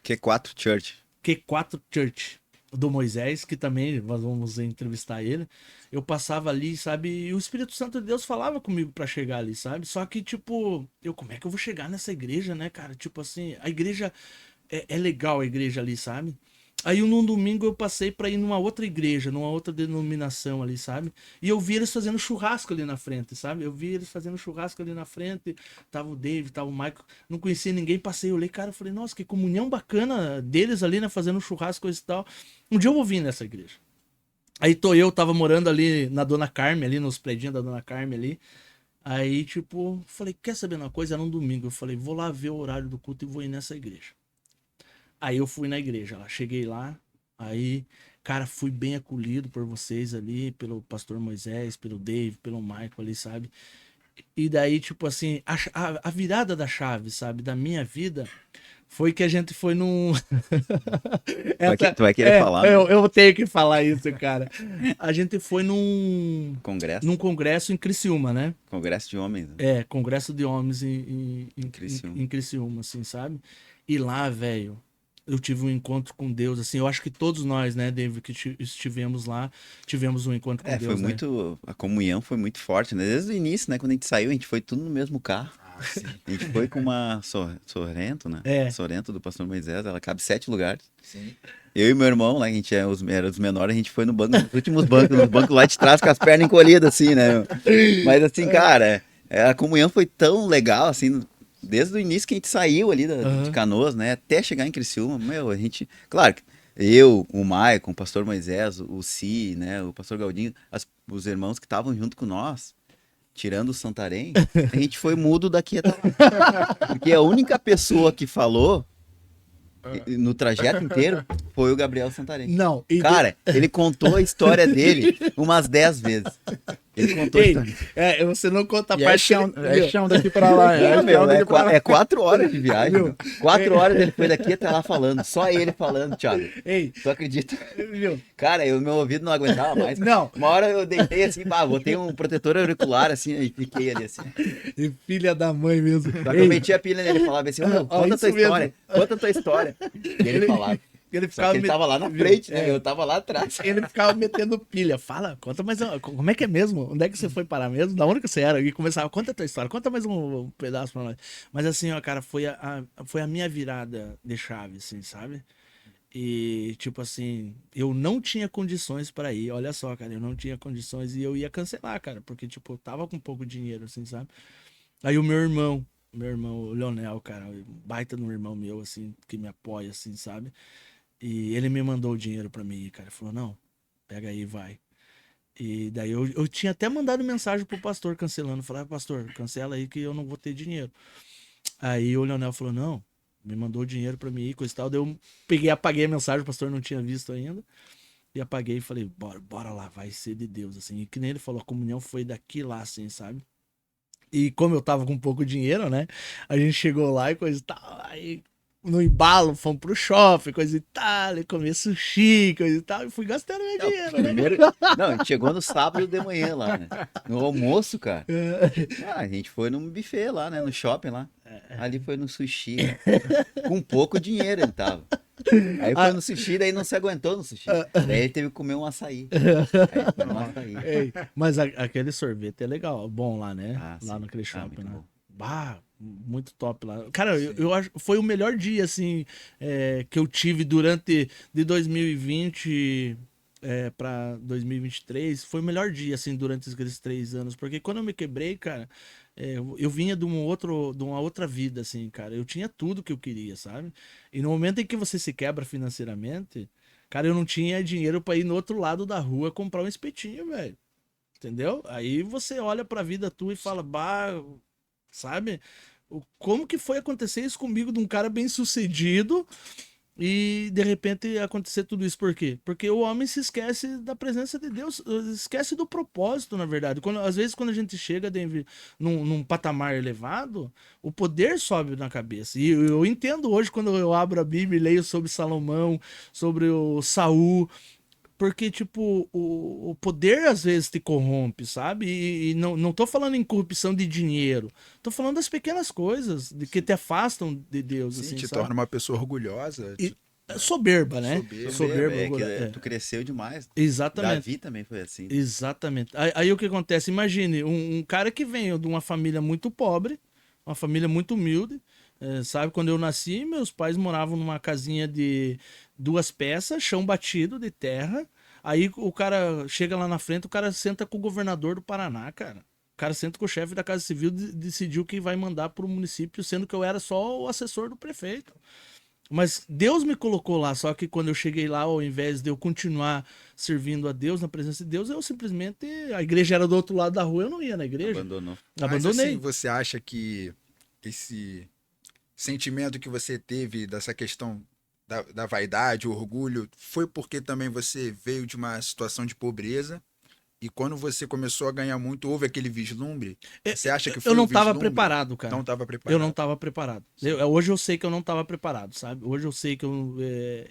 Q4 Church. Q4 Church. Do Moisés, que também nós vamos entrevistar ele. Eu passava ali, sabe? E o Espírito Santo de Deus falava comigo pra chegar ali, sabe? Só que, tipo, como é que eu vou chegar nessa igreja, né, cara? Tipo assim, a igreja é legal, a igreja ali, sabe? Aí num domingo eu passei pra ir numa outra igreja, numa outra denominação ali, sabe? E eu vi eles fazendo churrasco ali na frente, sabe? Eu vi eles fazendo churrasco ali na frente. Tava o David, tava o Michael. Não conhecia ninguém, passei, olhei, cara, eu falei, nossa, que comunhão bacana deles ali, né? Fazendo churrasco e tal. Um dia eu vou vir nessa igreja. Aí tava morando ali na Dona Carmen, ali nos predinhos da Dona Carmen ali. Aí, tipo, falei, quer saber uma coisa? Era um domingo. Eu falei, vou lá ver o horário do culto e vou ir nessa igreja. Aí eu fui na igreja lá, cheguei lá, aí, cara, fui bem acolhido por vocês ali, pelo pastor Moisés, pelo Dave, pelo Michael ali, sabe? E daí, tipo assim, a virada da chave, sabe, da minha vida, foi que a gente foi num... Tu vai querer falar? Né? Eu tenho que falar isso, cara. A gente foi num congresso em Criciúma, né? Congresso de homens. Né? Congresso de homens em Criciúma, assim, sabe? E lá, velho, eu tive um encontro com Deus, assim, eu acho que todos nós, né, David, que estivemos lá, tivemos um encontro com Deus, foi muito, a comunhão foi muito forte, né, desde o início, né, quando a gente saiu, a gente foi tudo no mesmo carro, sim. A gente foi com uma Sorrento, né, Sorrento do pastor Moisés, ela cabe 7 lugares, sim. Eu e meu irmão, lá, a gente era os menores, a gente foi no banco, nos últimos bancos, no banco lá de trás, com as pernas encolhidas, assim, né, mas assim, cara, a comunhão foi tão legal, assim, desde o início que a gente saiu ali Aham. de Canoas, né? Até chegar em Criciúma, meu, a gente... Claro, que eu, o Maicon, o pastor Moisés, o Si, né? O pastor Galdinho, os irmãos que estavam junto com nós, tirando o Santarém, a gente foi mudo daqui até lá. Porque a única pessoa que falou no trajeto inteiro foi o Gabriel Santarém. Não, e Cara, ele contou a história dele umas 10 vezes. Ele contou a Ei, história. você não conta a E parte é chão daqui pra lá. Não, meu, chão daqui pra lá. é 4 horas de viagem. Meu. 4 horas ele foi daqui até lá falando. Só ele falando, Thiago. Ei, Tu acredita? viu? Cara, meu ouvido não aguentava mais. Não. Uma hora eu deitei assim, botei um protetor auricular assim e fiquei ali assim. E filha da mãe mesmo. Só que eu meti a pilha nele e falava assim, meu, conta a tua isso mesmo. história, conta a tua história. E ele falava. Ele Só ficava que ele tava lá na viu? frente, né? Eu tava lá atrás. Ele ficava metendo pilha. Fala, conta mais como é que é mesmo? Onde é que você foi parar mesmo? Da onde que você era? E começava, conta a tua história, conta mais um pedaço pra nós. Mas assim, ó, cara, foi a minha virada de chave, assim, sabe? E, tipo assim, eu não tinha condições pra ir. Olha só, cara, eu não tinha condições e eu ia cancelar, cara, porque, tipo, eu tava com pouco dinheiro, assim, sabe? Aí o meu irmão, o Leonel, cara, baita no irmão meu, assim, que me apoia, assim, sabe? E ele me mandou o dinheiro pra mim ir, cara. Ele falou, não, pega aí, vai. E daí eu tinha até mandado mensagem pro pastor cancelando. Falei, pastor, cancela aí que eu não vou ter dinheiro. Aí o Leonel falou, não, me mandou o dinheiro pra mim ir, coisa e tal. Daí eu peguei, apaguei a mensagem, o pastor não tinha visto ainda. E apaguei e falei, bora lá, vai ser de Deus, assim. E que nem ele falou, a comunhão foi daqui lá, assim, sabe? E como eu tava com pouco dinheiro, né? A gente chegou lá e coisa e tal. Aí no embalo, fomos pro shopping, coisa e tal, e comer sushi, coisa e tal. E fui gastando meu Não, dinheiro, né? primeiro, não, a gente chegou no sábado de manhã lá, né? No almoço, cara. A gente foi num buffet lá, né? No shopping lá. Ali foi no sushi. Com pouco dinheiro ele tava. Aí foi no sushi, daí não se aguentou no sushi. Daí ele teve que comer um açaí. Aí foi um açaí. Ei, mas aquele sorvete é legal, bom lá, né? Ah, Lá sim. naquele shopping, muito né? bom. Bah, muito top lá. Cara, eu acho foi o melhor dia, assim, que eu tive durante de 2020 para 2023. Foi o melhor dia, assim, durante aqueles 3 anos. Porque quando eu me quebrei, cara, eu vinha de uma outra vida, assim, cara. Eu tinha tudo que eu queria, sabe? E no momento em que você se quebra financeiramente, cara, eu não tinha dinheiro pra ir no outro lado da rua comprar um espetinho, velho. Entendeu? Aí você olha pra vida tua e fala, bah, sabe? Como que foi acontecer isso comigo de um cara bem sucedido e de repente acontecer tudo isso? Por quê? Porque o homem se esquece da presença de Deus, esquece do propósito, na verdade. Às vezes, quando a gente chega num patamar elevado, o poder sobe na cabeça. E eu entendo hoje, quando eu abro a Bíblia e leio sobre Salomão, sobre o Saul. Porque, tipo, o poder às vezes te corrompe, sabe? E não tô falando em corrupção de dinheiro. Tô falando das pequenas coisas que te afastam de Deus, Sim, assim, te sabe? torna uma pessoa orgulhosa. E, soberba, né? Soberba, É que Soberba. tu cresceu demais. Exatamente. Davi também foi assim. Exatamente. Aí o que acontece? Imagine um cara que veio de uma família muito pobre, uma família muito humilde. Sabe, quando eu nasci, meus pais moravam numa casinha de 2 peças, chão batido de terra. Aí o cara chega lá na frente, o cara senta com o governador do Paraná, cara. O cara senta com o chefe da Casa Civil e decidiu que vai mandar pro município, sendo que eu era só o assessor do prefeito. Mas Deus me colocou lá, só que quando eu cheguei lá, ao invés de eu continuar servindo a Deus, na presença de Deus, eu simplesmente. A igreja era do outro lado da rua, eu não ia na igreja. Abandonou. Mas Abandonei. assim, você acha que esse sentimento que você teve dessa questão da vaidade, o orgulho, foi porque também você veio de uma situação de pobreza e quando você começou a ganhar muito, houve aquele vislumbre? Você acha que foi Eu não o estava vislumbre? preparado, cara. Não estava preparado. Eu não estava preparado. Hoje eu sei que eu não estava preparado, sabe? Hoje eu sei que eu.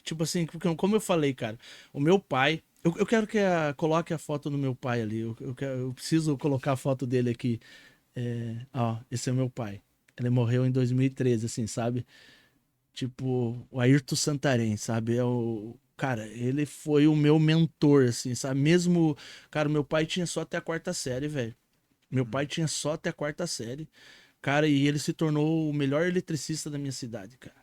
Tipo assim, porque, como eu falei, cara, o meu pai. Eu quero que coloque a foto do meu pai ali. Eu preciso colocar a foto dele aqui. Ó, esse é o meu pai. Ele morreu em 2013, assim, sabe? Tipo, o Ayrton Santarém, sabe? Cara, ele foi o meu mentor, assim, sabe? Mesmo. Cara, meu pai tinha só até a 4ª série, velho. Meu pai tinha só até a 4ª série. Cara, e ele se tornou o melhor eletricista da minha cidade, cara.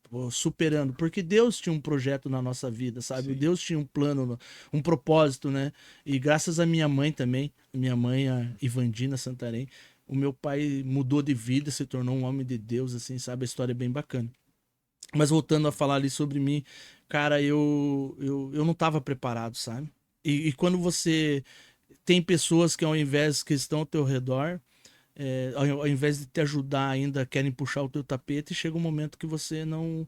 Pô, superando. Porque Deus tinha um projeto na nossa vida, sabe? Sim. Deus tinha um plano, um propósito, né? E graças à minha mãe também, minha mãe, a Ivandina Santarém, o meu pai mudou de vida, se tornou um homem de Deus, assim, sabe? A história é bem bacana. Mas voltando a falar ali sobre mim, cara, eu não tava preparado, sabe? E quando você tem pessoas que ao invés que estão ao teu redor, ao invés de te ajudar ainda, querem puxar o teu tapete, chega um momento que você não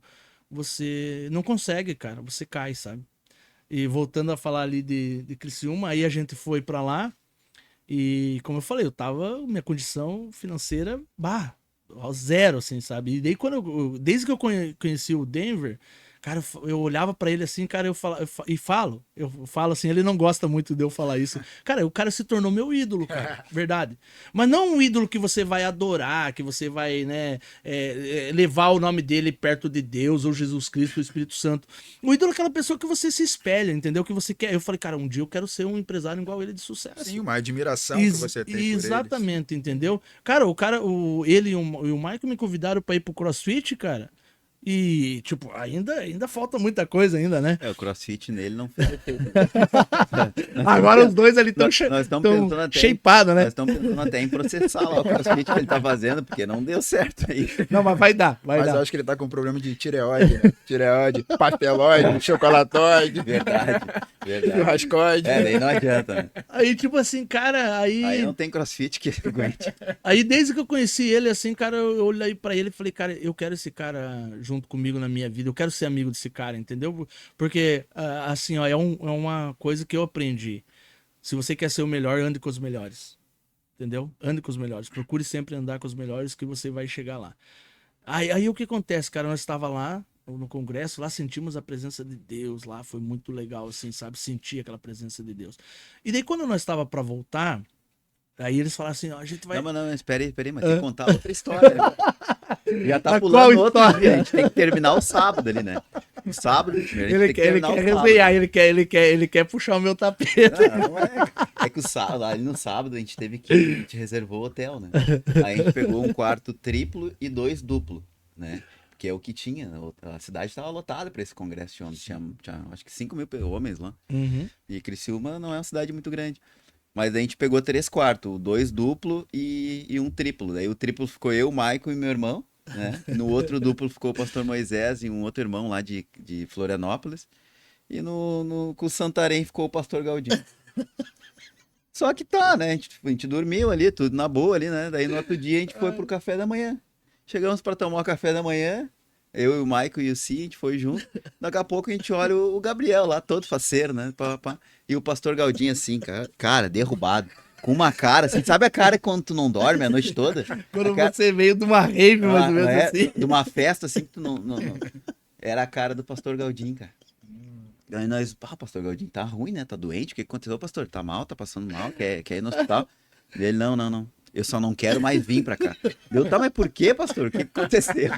consegue, cara, você cai, sabe? E voltando a falar ali de Criciúma, aí a gente foi pra lá e, como eu falei, minha condição financeira, ao zero, assim, sabe? E daí desde que eu conheci o Denver, cara, eu olhava pra ele assim, cara, eu falo assim, ele não gosta muito de eu falar isso. Cara, o cara se tornou meu ídolo, cara, verdade. Mas não um ídolo que você vai adorar, que você vai, né, levar o nome dele perto de Deus, ou Jesus Cristo, o Espírito Santo. O ídolo é aquela pessoa que você se espelha, entendeu? Que você quer. Eu falei, cara, um dia eu quero ser um empresário igual ele de sucesso. Sim, uma admiração que você tem por eles. Exatamente, entendeu? Cara, ele e o Michael me convidaram pra ir pro CrossFit, cara. E, tipo, ainda falta muita coisa ainda, né? O CrossFit nele não fez efeito. Agora os dois ali estão nós estamos pensando até shapeados, né? Nós estamos pensando até em processar lá o CrossFit que ele tá fazendo, porque não deu certo aí. Não, mas vai dar. Mas eu acho que ele tá com problema de tireoide, né? Tireoide, pastelóide, chocolatóide. Verdade. Churrascoide. Daí não adianta, né? Aí, tipo assim, cara, Aí não tem CrossFit que aguente. Aí, desde que eu conheci ele, assim, cara, eu olhei pra ele e falei, cara, eu quero esse cara junto comigo na minha vida, eu quero ser amigo desse cara, entendeu? Porque, assim, ó, é uma coisa que eu aprendi. Se você quer ser o melhor, ande com os melhores. Entendeu? Ande com os melhores. Procure sempre andar com os melhores que você vai chegar lá. Aí o que acontece, cara? Nós estava lá no congresso, lá sentimos a presença de Deus, lá foi muito legal, assim, sabe? Sentir aquela presença de Deus. E daí, quando nós estava para voltar, aí eles falaram assim, ó, a gente vai... Não, espera aí, mas tem que contar outra história. Já tá Mas pulando qual outro história? dia, a gente tem que terminar o sábado ali, né? O sábado, a gente tem Ele que quer terminar o sábado. resenhar, ele quer puxar o meu tapete. Não é que o sábado, ali no sábado a gente reservou o hotel, né? Aí a gente pegou um quarto triplo e 2 duplo, né? Que é o que tinha. A cidade estava lotada para esse congresso de homens. Tinha acho que 5 mil homens lá. Uhum. E Criciúma não é uma cidade muito grande. Mas a gente pegou 3 quartos, 2 duplo e um triplo. Daí o triplo ficou eu, o Maicon e meu irmão, né? No outro duplo ficou o pastor Moisés e um outro irmão lá de Florianópolis. E com o Santarém ficou o pastor Galdinho. Só que tá, né? A gente dormiu ali, tudo na boa ali, né? Daí no outro dia a gente foi pro café da manhã. Chegamos para tomar o café da manhã. Eu e o Maicon e o Si, a gente foi junto. Daqui a pouco a gente olha o Gabriel lá, todo faceiro, né? E o pastor Galdinho assim, cara, derrubado. Com uma cara, assim, sabe a cara quando tu não dorme a noite toda? Quando você veio de uma rave, mais ou menos assim. De uma festa, assim, que tu não... Era a cara do pastor Galdinho, cara. Aí nós, pastor Galdinho, tá ruim, né? Tá doente? O que aconteceu, pastor? Tá mal, tá passando mal, quer ir no hospital? E ele, não. Eu só não quero mais vir pra cá. Tá, mas por quê, pastor? O que aconteceu?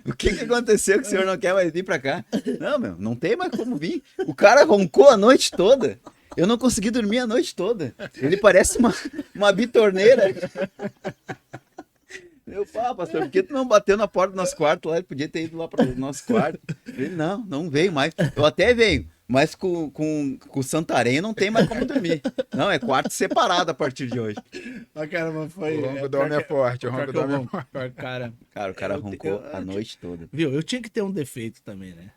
O que aconteceu que o senhor não quer mais vir pra cá? Não, não tem mais como vir. O cara roncou a noite toda. Eu não consegui dormir a noite toda. Ele parece uma bitorneira. Meu pastor, por que tu não bateu na porta do nosso quarto lá? Ele podia ter ido lá para o nosso quarto. Ele, não veio mais. Eu até venho, mas com o Santarém não tem mais como dormir. Não, é quarto separado a partir de hoje. Caramba, foi... O ronco do homem é forte, o ronco do homem é forte. Cara, o cara roncou a noite toda. Viu, eu tinha que ter um defeito também, né?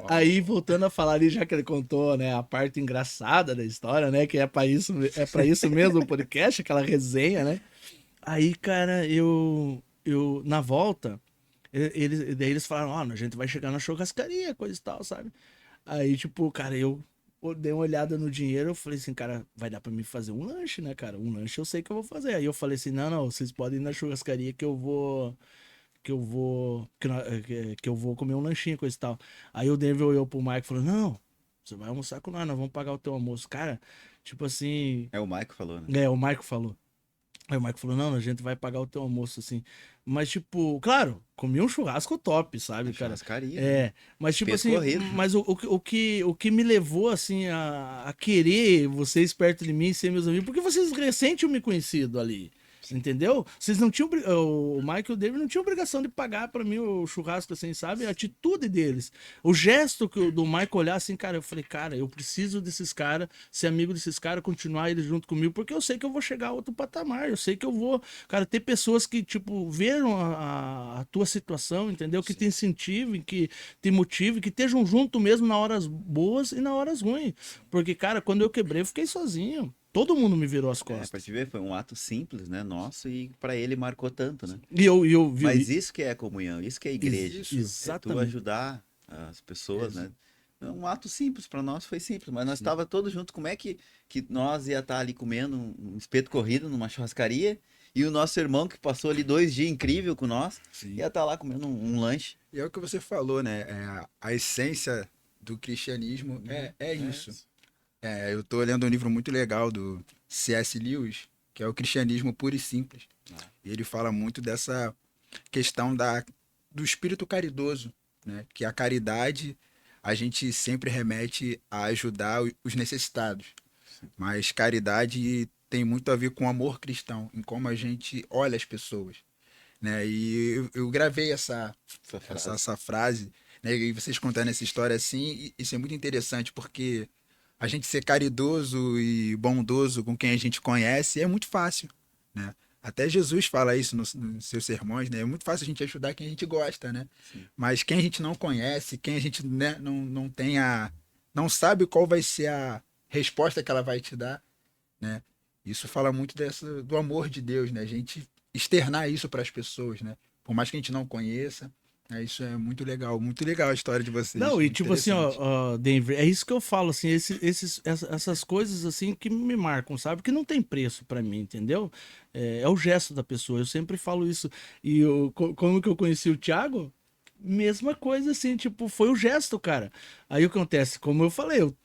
Aí, voltando a falar ali, já que ele contou, né, a parte engraçada da história, né, que é pra isso mesmo o podcast, aquela resenha, né? Aí, cara, eu na volta, daí eles falaram, a gente vai chegar na churrascaria, coisa e tal, sabe? Aí, tipo, cara, eu dei uma olhada no dinheiro, eu falei assim, cara, vai dar pra mim fazer um lanche, né, cara? Um lanche eu sei que eu vou fazer. Aí eu falei assim, não, vocês podem ir na churrascaria que eu vou comer um lanchinho, coisa e tal. Aí o Denver olhou pro Mike e falou, não, você vai almoçar com nós vamos pagar o teu almoço. Cara, tipo assim... O Mike falou, né? O Mike falou. Aí o Mike falou, não, a gente vai pagar o teu almoço, assim. Mas, tipo, claro, comi um churrasco top, sabe, cara? Churrascaria. Mas, tipo Peso assim, corrido. mas o que me levou, assim, a querer vocês perto de mim, ser meus amigos, porque vocês recente me conhecido ali. Entendeu? Vocês não tinham. O Michael e o David não tinham obrigação de pagar pra mim o churrasco, assim, sabe? A atitude deles. O gesto do Michael olhar assim, cara, eu falei, cara, eu preciso desses caras, ser amigo desses caras, continuar eles junto comigo, porque eu sei que eu vou chegar a outro patamar. Eu sei que eu vou, cara, ter pessoas que, tipo, viram a tua situação, entendeu? Que te incentivem, que te motivem, que estejam junto mesmo nas horas boas e nas horas ruins. Porque, cara, quando eu quebrei, eu fiquei sozinho. Todo mundo me virou as Pra costas. te ver, foi um ato simples, né? Nosso, e pra ele marcou tanto, né? E eu vi. Mas isso que é a comunhão, isso que é a igreja. Isso, É tu exatamente. ajudar as pessoas, né? É um ato simples, para nós foi simples, mas nós estávamos todos juntos. Como é que nós ia estar ali comendo um espeto corrido numa churrascaria e o nosso irmão que passou ali 2 dias incrível com nós ia estar lá comendo um lanche? E é o que você falou, né? A essência do cristianismo é isso. Eu tô lendo um livro muito legal do C.S. Lewis, que é o Cristianismo Puro e Simples. E ele fala muito dessa questão do espírito caridoso, né? Que a caridade a gente sempre remete a ajudar os necessitados. Mas caridade tem muito a ver com o amor cristão, em como a gente olha as pessoas, né? E eu gravei essa frase, né? E vocês contando essa história assim, isso é muito interessante, porque a gente ser caridoso e bondoso com quem a gente conhece é muito fácil, né? Até Jesus fala isso nos seus sermões, né? É muito fácil a gente ajudar quem a gente gosta, né? Sim. Mas quem a gente não conhece, quem a gente, né, não tem não sabe qual vai ser a resposta que ela vai te dar, né? Isso fala muito do amor de Deus, né? A gente externar isso para as pessoas, né? Por mais que a gente não conheça, né? Isso é muito legal a história de vocês. Não, e muito tipo assim, interessante. ó, Denver, é isso que eu falo, assim, essas coisas assim que me marcam, sabe? Que não tem preço pra mim, entendeu? É o gesto da pessoa, eu sempre falo isso. E como que eu conheci o Thiago? Mesma coisa, assim, tipo, foi o gesto, cara. Aí o que acontece? Como eu falei, eu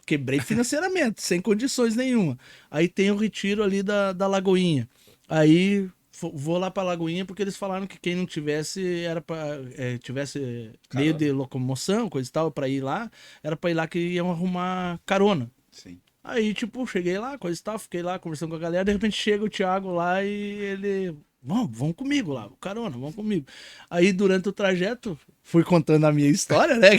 quebrei financeiramente, sem condições nenhuma. Aí tem o retiro ali da Lagoinha. Aí vou lá pra Lagoinha porque eles falaram que quem não tivesse era para tivesse meio Carona. de locomoção, coisa e tal, pra ir lá, era pra ir lá que iam arrumar carona. Sim. Aí, tipo, cheguei lá, coisa e tal, fiquei lá conversando com a galera, de repente chega o Thiago lá e ele. Vão comigo lá, carona, vão comigo. Aí, durante o trajeto, fui contando a minha história, né?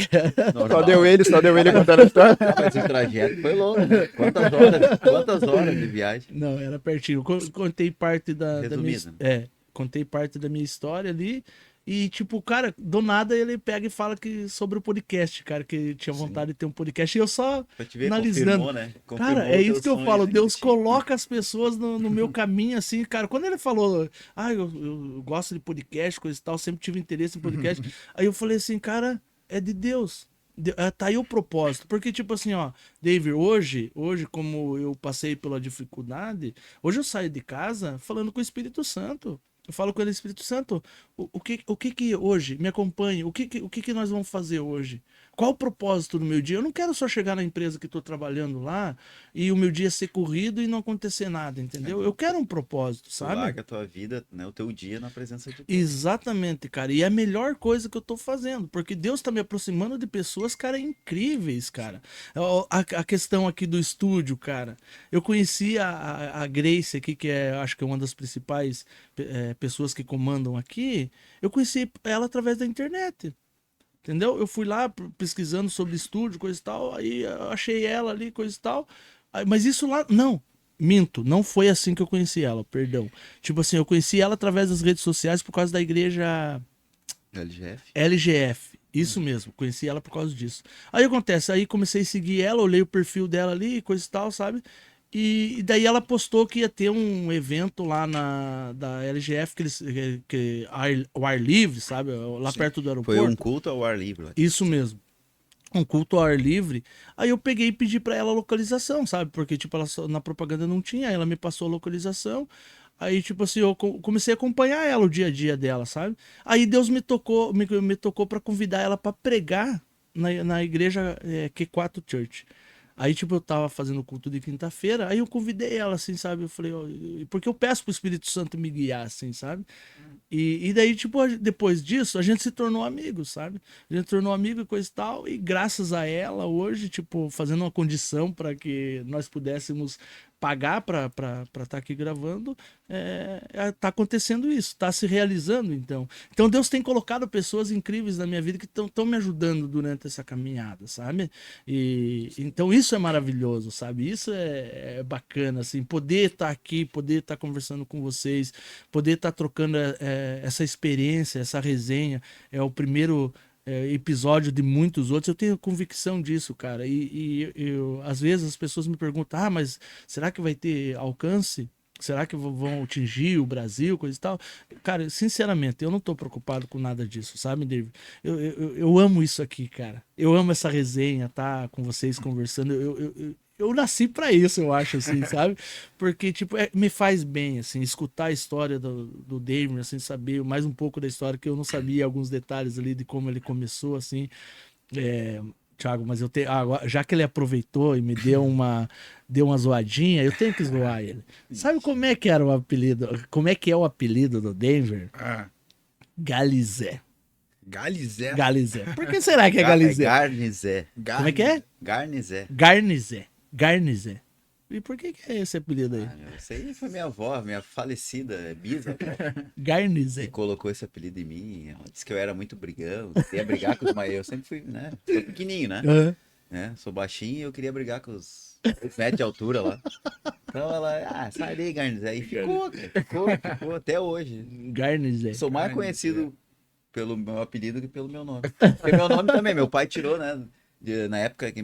Normal. Só deu ele contando a história. Mas o trajeto foi longo, né? Quantas horas de viagem? Não, era pertinho. Contei parte da minha. Resumido, né? Contei parte da minha história ali. E, tipo, cara, do nada ele pega e fala sobre o podcast, cara, que tinha vontade de ter um podcast. E eu só Pra te ver, analisando. confirmou, né? Cara, Confirmou é isso teus que eu sonhos, falo. né, Deus que tu tinha. coloca as pessoas no meu caminho, assim, cara. Quando ele falou, eu gosto de podcast, coisa e tal, sempre tive interesse em podcast. Aí eu falei assim, cara, é de Deus. Tá aí o propósito. Porque, tipo assim, ó, David, hoje, como eu passei pela dificuldade, hoje eu saio de casa falando com o Espírito Santo. Eu falo com ele, Espírito Santo, o que hoje me acompanhe? O que nós vamos fazer hoje? Qual o propósito do meu dia? Eu não quero só chegar na empresa que estou trabalhando lá e o meu dia ser corrido e não acontecer nada, entendeu? Eu quero um propósito, Tu sabe? larga a tua vida, né? O teu dia na presença de Deus. Exatamente, cara. E é a melhor coisa que eu tô fazendo, porque Deus tá me aproximando de pessoas, cara, incríveis, cara. A questão aqui do estúdio, cara. Eu conheci a Grace aqui, que acho que é uma das principais pessoas que comandam aqui. Eu conheci ela através da internet. Entendeu? Eu fui lá pesquisando sobre estúdio, coisa e tal, aí eu achei ela ali, coisa e tal. Mas isso lá, não. Minto, não foi assim que eu conheci ela, perdão. Tipo assim, eu conheci ela através das redes sociais por causa da igreja LGF? LGF. Isso mesmo, conheci ela por causa disso. Aí acontece, aí comecei a seguir ela, olhei o perfil dela ali, coisa e tal, sabe? E daí ela postou que ia ter um evento lá da LGF, o ar livre, sabe? Lá Sim. perto do Foi aeroporto. um culto ao ar livre. Isso mesmo. Um culto ao ar livre. Aí eu peguei e pedi pra ela a localização, sabe? Porque, tipo, na propaganda não tinha, aí ela me passou a localização. Aí, tipo assim, eu comecei a acompanhar ela, o dia a dia dela, sabe? Aí Deus me tocou para convidar ela para pregar na igreja Q4 Church. Aí, tipo, eu tava fazendo o culto de quinta-feira, aí eu convidei ela, assim, sabe? Eu falei, ó, porque eu peço pro Espírito Santo me guiar, assim, sabe? E daí, tipo, depois disso, a gente se tornou amigos, sabe? A gente se tornou amigo e coisa e tal, e graças a ela, hoje, tipo, fazendo uma condição para que nós pudéssemos pagar para estar aqui gravando, tá acontecendo isso, tá se realizando, então. Então Deus tem colocado pessoas incríveis na minha vida que estão me ajudando durante essa caminhada, sabe? E então isso é maravilhoso, sabe? Isso é bacana, assim, poder estar aqui, poder estar conversando com vocês, poder estar trocando essa experiência, essa resenha. É o primeiro episódio de muitos outros. Eu tenho convicção disso, cara. Às vezes as pessoas me perguntam: mas será que vai ter alcance? Será que vão atingir o Brasil, coisa e tal? Cara, sinceramente, eu não tô preocupado com nada disso, sabe, David? Eu amo isso aqui, cara. Eu amo essa resenha, tá? Com vocês conversando. Eu nasci pra isso, eu acho, assim, sabe? Porque, tipo, me faz bem, assim, escutar a história do David, assim, saber mais um pouco da história, que eu não sabia alguns detalhes ali de como ele começou, assim. Thiago, mas eu tenho. Já que ele aproveitou e me deu uma zoadinha, eu tenho que zoar ele. Sabe como é que era o apelido? Como é que é o apelido do Denver? Galizé. Galizé? Galizé. Por que será que é Galizé? Garnizé. Como é que é? Garnizé. Garnizé. E por que é esse apelido aí? Isso aí foi minha avó, minha falecida bisa, Garnizé. que colocou esse apelido em mim. Ela disse que eu era muito brigão, queria brigar com os mais. Eu sempre fui, né? Sou pequenininho, né? Sou baixinho e eu queria brigar com os 8 metros de altura lá. Então ela, sai daí, Garnizé. E ficou até hoje. Garnizé. Sou mais conhecido pelo meu apelido que pelo meu nome. Porque meu nome também, meu pai tirou, né? Na época que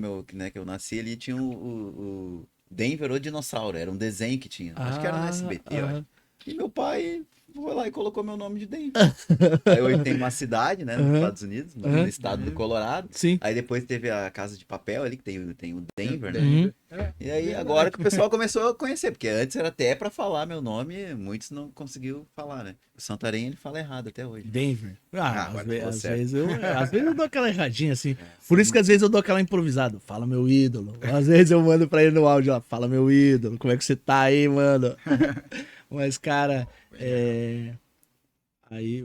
eu nasci, ali tinha o Denver, o dinossauro. Era um desenho que tinha. Acho que era no SBT, eu acho. E meu pai foi lá e colocou meu nome de Denver. Aí hoje tem uma cidade, né, nos Estados Unidos, no estado do Colorado. Sim. Aí depois teve a Casa de Papel ali, que tem o Denver, né? E aí agora que o pessoal começou a conhecer, porque antes era até pra falar meu nome, muitos não conseguiu falar, né? O Santarém, ele fala errado até hoje. Denver. Às vezes certo. eu dou aquela erradinha assim. Por isso que às vezes eu dou aquela improvisada. Fala, meu ídolo. Às vezes eu mando pra ele no áudio, ó. Fala, meu ídolo. Como é que você tá aí, mano? Mas, cara, aí,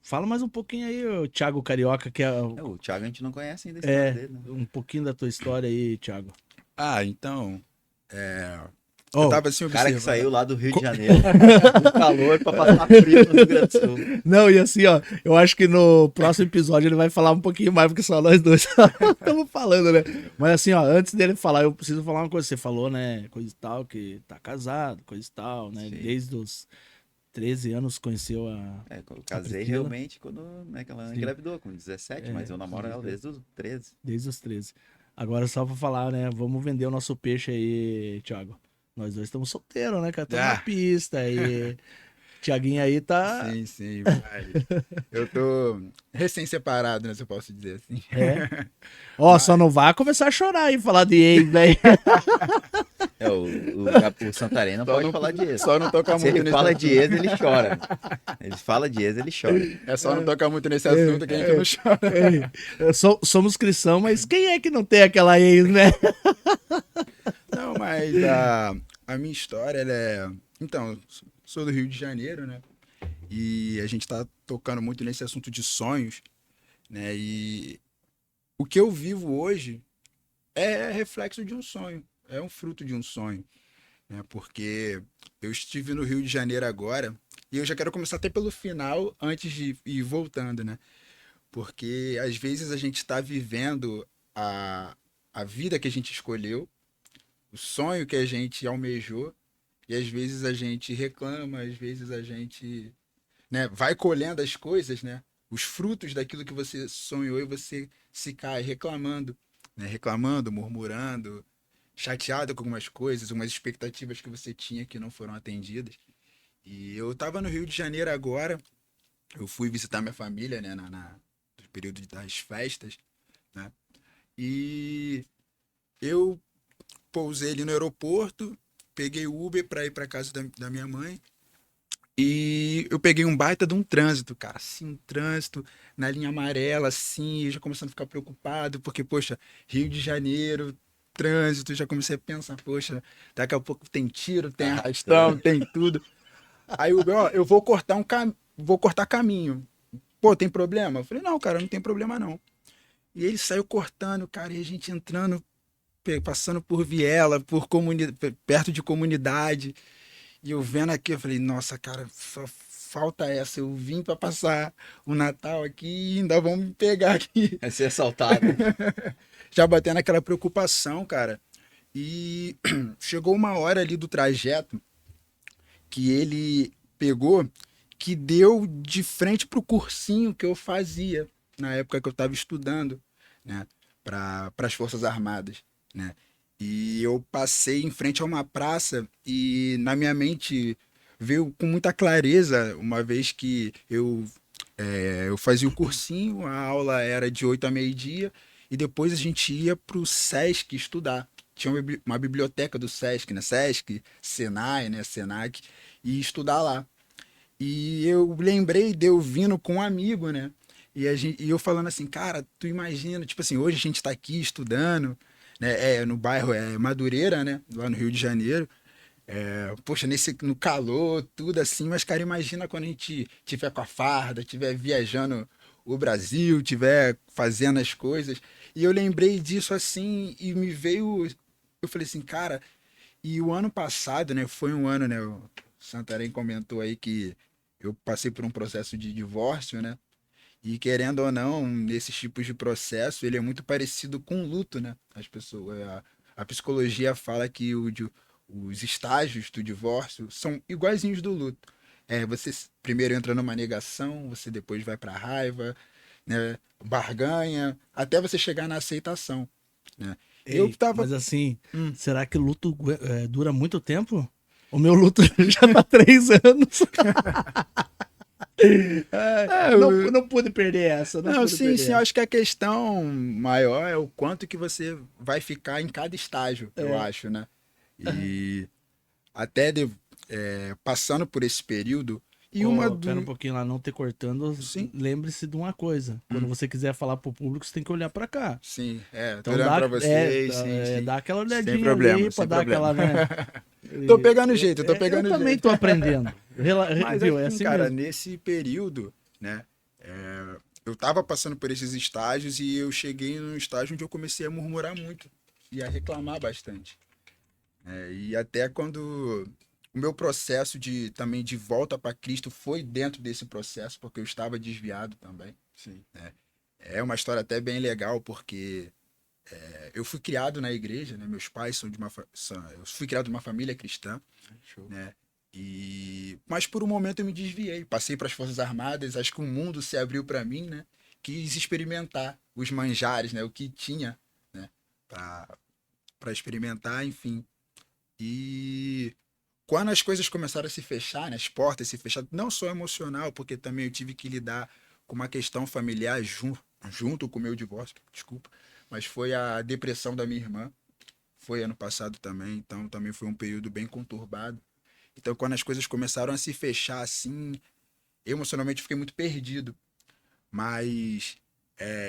fala mais um pouquinho aí, o Thiago Carioca, que é o Thiago a gente não conhece ainda a história dele, né? Um pouquinho da tua história aí, Thiago. Então, eu tava assim o cara observando. que saiu lá do Rio de Janeiro, com calor, pra passar frio no Rio Grande do Sul. Não, e assim, ó, eu acho que no próximo episódio ele vai falar um pouquinho mais, porque só nós dois estamos falando, né? Mas assim, ó, antes dele falar, eu preciso falar uma coisa. Você falou, né, coisa e tal, que tá casado, coisa e tal, né? Sim. Desde os 13 anos conheceu a... eu casei realmente quando ela engravidou, com 17, mas eu namoro ela desde os 13. Desde os 13. Agora só pra falar, né, vamos vender o nosso peixe aí, Thiago. Nós dois estamos solteiros, né, cara? Estamos na pista aí. Tiaguinho aí tá... Sim, vai. Eu tô recém-separado, né, se eu posso dizer assim. Só não vai começar a chorar e falar de ex, né? O Santarém não pode falar de ex. Só não tocar muito nesse assunto. Se ele fala de ex, ele chora. Ele fala de ex, ele chora. É só não tocar muito nesse assunto que a gente não chora. Somos cristãos, mas quem é que não tem aquela ex, né? Não, mas a minha história, ela é... Então, sou do Rio de Janeiro, né? E a gente tá tocando muito nesse assunto de sonhos, né? E o que eu vivo hoje é reflexo de um sonho, é um fruto de um sonho, né? Porque eu estive no Rio de Janeiro agora e eu já quero começar até pelo final antes de ir voltando, né? Porque às vezes a gente está vivendo a vida que a gente escolheu, o sonho que a gente almejou, e às vezes a gente reclama, às vezes a gente, né, vai colhendo as coisas, né? Os frutos daquilo que você sonhou e você se cai reclamando, né? Reclamando, murmurando, chateado com algumas coisas, algumas expectativas que você tinha que não foram atendidas. E eu estava no Rio de Janeiro agora, eu fui visitar minha família, né, no período das festas, né? E eu pousei ali no aeroporto, peguei o Uber para ir para casa da minha mãe e eu peguei um baita de um trânsito, cara, assim, um trânsito na linha amarela, assim, eu já começando a ficar preocupado, porque, poxa, Rio de Janeiro, trânsito, já comecei a pensar, poxa, daqui a pouco tem tiro, tem arrastão, tem tudo. Aí o Uber, eu vou cortar caminho. Pô, tem problema? Eu falei, não, cara, não tem problema não. E ele saiu cortando, cara, e a gente entrando passando por viela, perto de comunidade. E eu vendo aqui, eu falei, nossa, cara, só falta essa. Eu vim para passar o Natal aqui e ainda vão me pegar aqui. É ser assaltado. Já batendo aquela preocupação, cara. E chegou uma hora ali do trajeto que ele pegou, que deu de frente pro cursinho que eu fazia na época que eu estava estudando, né, para as Forças Armadas, né? E eu passei em frente a uma praça e na minha mente veio com muita clareza, uma vez que eu fazia o cursinho, a aula era de 8 a meio-dia, e depois a gente ia para o Sesc estudar. Tinha uma biblioteca do Sesc, né? Sesc, Senai, né? Senac, e estudar lá. E eu lembrei de eu vindo com um amigo, né? E eu falando assim, cara, tu imagina, tipo assim, hoje a gente tá aqui estudando, né? No bairro Madureira, né? Lá no Rio de Janeiro. Poxa, no calor, tudo assim, mas, cara, imagina quando a gente tiver com a farda, tiver viajando o Brasil, tiver fazendo as coisas. E eu lembrei disso assim, e me veio. Eu falei assim, cara, e o ano passado, né, foi um ano, né? O Santarém comentou aí que eu passei por um processo de divórcio, né? E querendo ou não, nesses tipos de processo, ele é muito parecido com o luto, né? As pessoas, a psicologia fala que os estágios do divórcio são iguaizinhos do luto. Você primeiro entra numa negação, você depois vai para raiva, né? Barganha, até você chegar na aceitação, né? Ei, Eu tava. mas assim, será que o luto dura muito tempo? O meu luto já tá 3 anos. Não pude perder essa. Não, pude sim, perder sim, eu essa. acho que a questão maior é o quanto que você vai ficar em cada estágio, eu acho, né? E até passando por esse período, e Pera um pouquinho lá, não te cortando. Sim. Lembre-se de uma coisa. Quando você quiser falar pro público, você tem que olhar pra cá. Sim, tô Então olhando pra vocês, sim. dá aquela Sem olhadinha problema, ali pra sem dar problema. aquela, né? Tô pegando jeito, tô pegando Eu também jeito. tô aprendendo. Mas Viu? assim, É assim cara, mesmo. nesse período, né, eu tava passando por esses estágios e eu cheguei num estágio onde eu comecei a murmurar muito e a reclamar bastante. E até quando o meu processo também de volta para Cristo foi dentro desse processo, porque eu estava desviado também. Sim. É uma história até bem legal, porque eu fui criado na igreja, né? Meus pais são eu fui criado numa família cristã, Show. né? Mas por um momento eu me desviei, passei para as Forças Armadas, acho que o mundo se abriu para mim, né? Quis experimentar os manjares, né? O que tinha, né? Para experimentar, enfim. E quando as coisas começaram a se fechar, né? As portas se fecharam, não só emocional, porque também eu tive que lidar com uma questão familiar junto com o meu divórcio, desculpa, mas foi a depressão da minha irmã, foi ano passado também, então também foi um período bem conturbado. Então, quando as coisas começaram a se fechar assim, emocionalmente eu fiquei muito perdido. Mas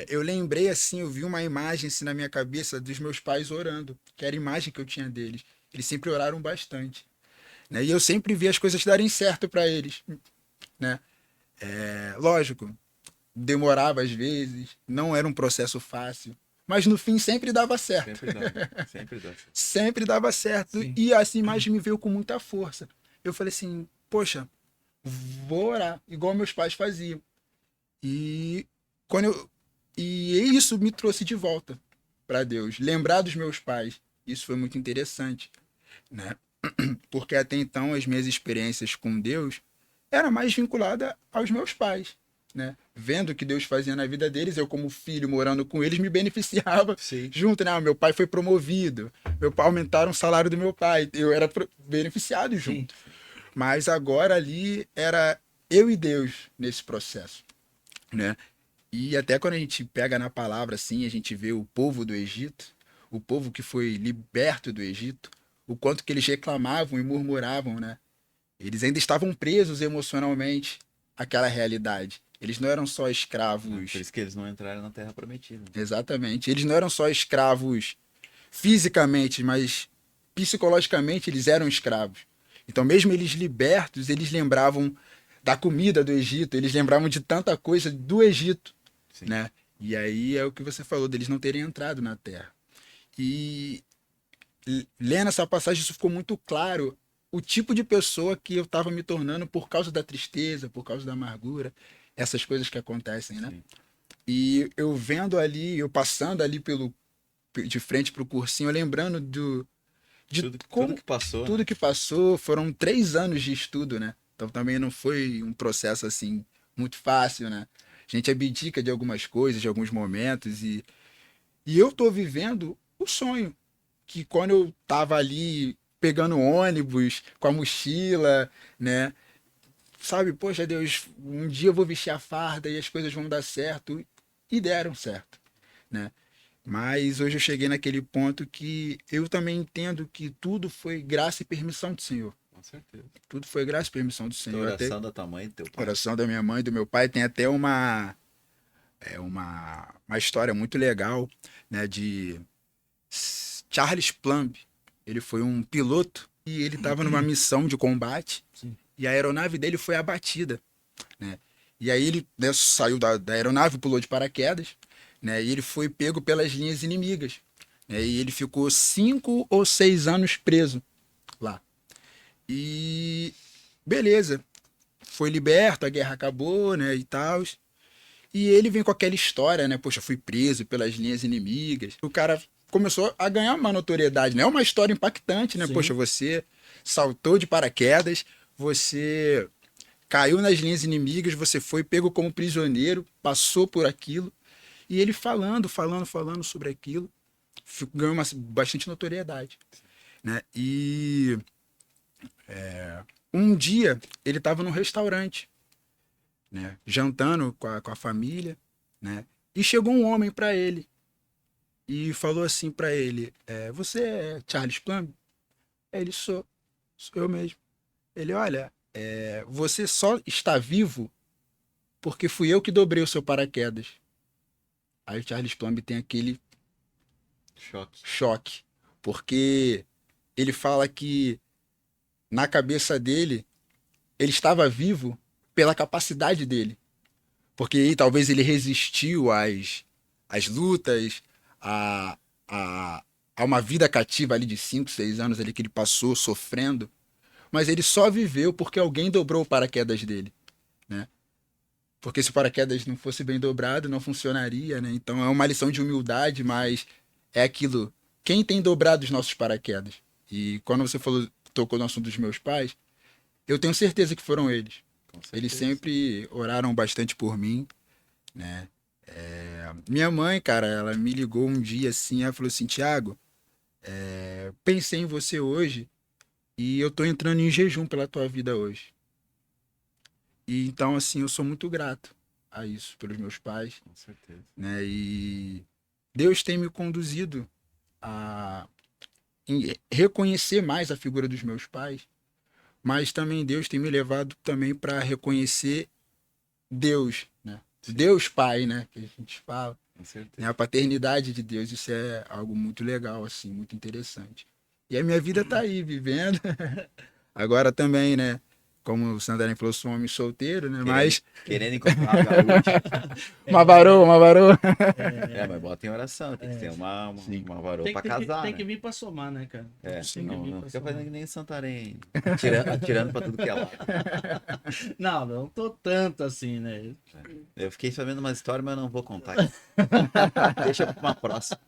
eu lembrei assim, eu vi uma imagem assim na minha cabeça dos meus pais orando, que era a imagem que eu tinha deles. Eles sempre oraram bastante, né? E eu sempre vi as coisas darem certo para eles, né? Lógico, demorava às vezes, não era um processo fácil, mas no fim sempre dava certo. Sempre dá. Sempre dá. Sempre dava certo. Sim. E essa imagem me veio com muita força. Eu falei assim, poxa, vou orar, igual meus pais faziam. E isso me trouxe de volta para Deus. Lembrar dos meus pais, isso foi muito interessante, né? Porque até então as minhas experiências com Deus era mais vinculada aos meus pais, né? Vendo o que Deus fazia na vida deles, eu como filho morando com eles me beneficiava. Sim. Junto, né? Meu pai foi promovido, meu pai aumentaram o salário do meu pai, eu era beneficiado junto. Sim. Mas agora ali era eu e Deus nesse processo, né? E até quando a gente pega na palavra assim, a gente vê o povo do Egito, o povo que foi liberto do Egito, o quanto que eles reclamavam e murmuravam, né? Eles ainda estavam presos emocionalmente àquela realidade. Eles não eram só escravos. Por isso que eles não entraram na Terra Prometida. Exatamente. Eles não eram só escravos fisicamente, mas psicologicamente eles eram escravos. Então, mesmo eles libertos, eles lembravam da comida do Egito, eles lembravam de tanta coisa do Egito, Sim. né? E aí é o que você falou, deles não terem entrado na Terra. E lendo essa passagem, isso ficou muito claro. O tipo de pessoa que eu estava me tornando por causa da tristeza, por causa da amargura, essas coisas que acontecem, né? Sim. E eu vendo ali, eu passando ali de frente pro cursinho, eu lembrando de Tudo que passou, tudo né? que passou. Foram 3 anos de estudo, né? Então também não foi um processo assim muito fácil, né? A gente abdica de algumas coisas, de alguns momentos, e eu tô vivendo o sonho que quando eu tava ali pegando ônibus com a mochila, né? Sabe, poxa Deus, um dia eu vou vestir a farda e as coisas vão dar certo, e deram certo, né? Mas hoje eu cheguei naquele ponto que eu também entendo que tudo foi graça e permissão do Senhor. Com certeza. Tudo foi graça e permissão do A Senhor. Até oração da tua mãe e do teu pai. oração da minha mãe e do meu pai tem até uma história muito legal, né, de Charles Plumb. Ele foi um piloto e ele estava numa missão de combate. Sim. E a aeronave dele foi abatida, né? E aí ele, né, saiu da aeronave, pulou de paraquedas, né? E ele foi pego pelas linhas inimigas, né? E ele ficou 5 ou 6 anos preso lá. E beleza, foi liberto, a guerra acabou, né, e tal. E ele vem com aquela história, né? Poxa, fui preso pelas linhas inimigas. O cara começou a ganhar uma notoriedade, né? É uma história impactante, né? Sim. Poxa, você saltou de paraquedas, você caiu nas linhas inimigas, você foi pego como prisioneiro, passou por aquilo. E ele falando sobre aquilo, ganhou bastante notoriedade, né? E um dia ele estava num restaurante, né, jantando com a família, né, e chegou um homem para ele e falou assim para ele: você é Charles Plumb? Ele: sou eu mesmo. Ele: olha, você só está vivo porque fui eu que dobrei o seu paraquedas. Aí o Charles Plumb tem aquele Choque. choque, porque ele fala que na cabeça dele ele estava vivo pela capacidade dele. Porque aí, talvez ele resistiu às lutas, a, a uma vida cativa ali de 5, 6 anos ali que ele passou sofrendo. Mas ele só viveu porque alguém dobrou o paraquedas dele, né? Porque se o paraquedas não fosse bem dobrado, não funcionaria, né? Então é uma lição de humildade, mas é aquilo. Quem tem dobrado os nossos paraquedas? E quando você tocou no assunto dos meus pais, eu tenho certeza que foram eles. Com certeza. Eles sempre oraram bastante por mim, né? Minha mãe, cara, ela me ligou um dia assim, ela falou assim: Thiago, pensei em você hoje e eu tô entrando em jejum pela tua vida hoje. E então, assim, eu sou muito grato a isso, pelos meus pais, Com certeza. né? E Deus tem me conduzido a reconhecer mais a figura dos meus pais, mas também Deus tem me levado também para reconhecer Deus, né? Sim. Deus Pai, né? Que a gente fala, Com certeza. né? A paternidade de Deus, isso é algo muito legal, assim, muito interessante. E a minha vida tá aí, vivendo. Agora também, né? Como o Santarém falou, sou um homem solteiro, né? Mas. Querendo encontrar uma gaúcha. Uma varoa. Mas bota em oração, tem que ter uma varoa Tem, pra tem casar, tem né? que vir pra somar, né, cara? Tem que Não, vir não pra fica somar. fazendo que nem Santarém. Atirando pra tudo que é lado. Não tô tanto assim, né? Eu fiquei sabendo uma história, mas eu não vou contar aqui. Deixa pra uma próxima.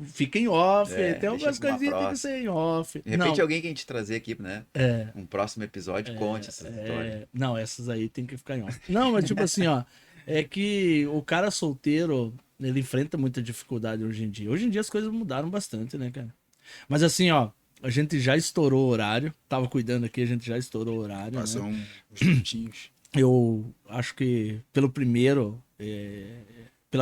Fica em off, É, tem algumas deixa pra uma coisinhas que tem que próxima. ser em off. De repente Não, alguém que a gente trazer aqui, né? Um próximo episódio conte essas histórias. não, essas aí tem que ficar em off. Não, mas tipo assim, ó, é que o cara solteiro, ele enfrenta muita dificuldade hoje em dia. Hoje em dia as coisas mudaram bastante, né, cara? Mas assim, ó, a gente já estourou o horário. Tava cuidando aqui, a gente já estourou o horário, Passam né? uns minutinhos. Eu acho que pela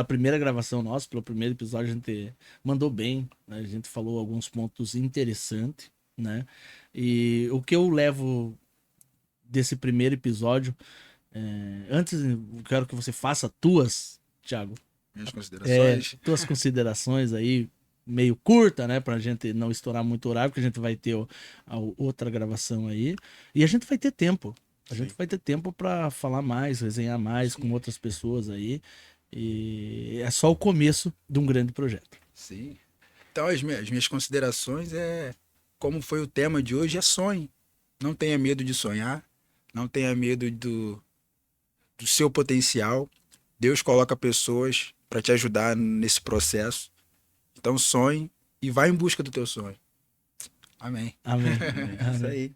primeira gravação nossa, pelo primeiro episódio, a gente mandou bem, né? A gente falou alguns pontos interessantes, né? E o que eu levo desse primeiro episódio, antes eu quero que você faça Thiago, Minhas considerações. tuas considerações aí, meio curta, né? Pra gente não estourar muito horário, porque a gente vai ter a outra gravação aí. E a gente vai ter tempo. A gente vai ter tempo pra falar mais, resenhar mais com outras pessoas aí. E é só o começo de um grande projeto. Sim. Então, as minhas considerações como foi o tema de hoje, é sonho. Não tenha medo de sonhar, não tenha medo do seu potencial. Deus coloca pessoas para te ajudar nesse processo. Então, sonhe e vá em busca do teu sonho. Amém. Amém. É isso aí.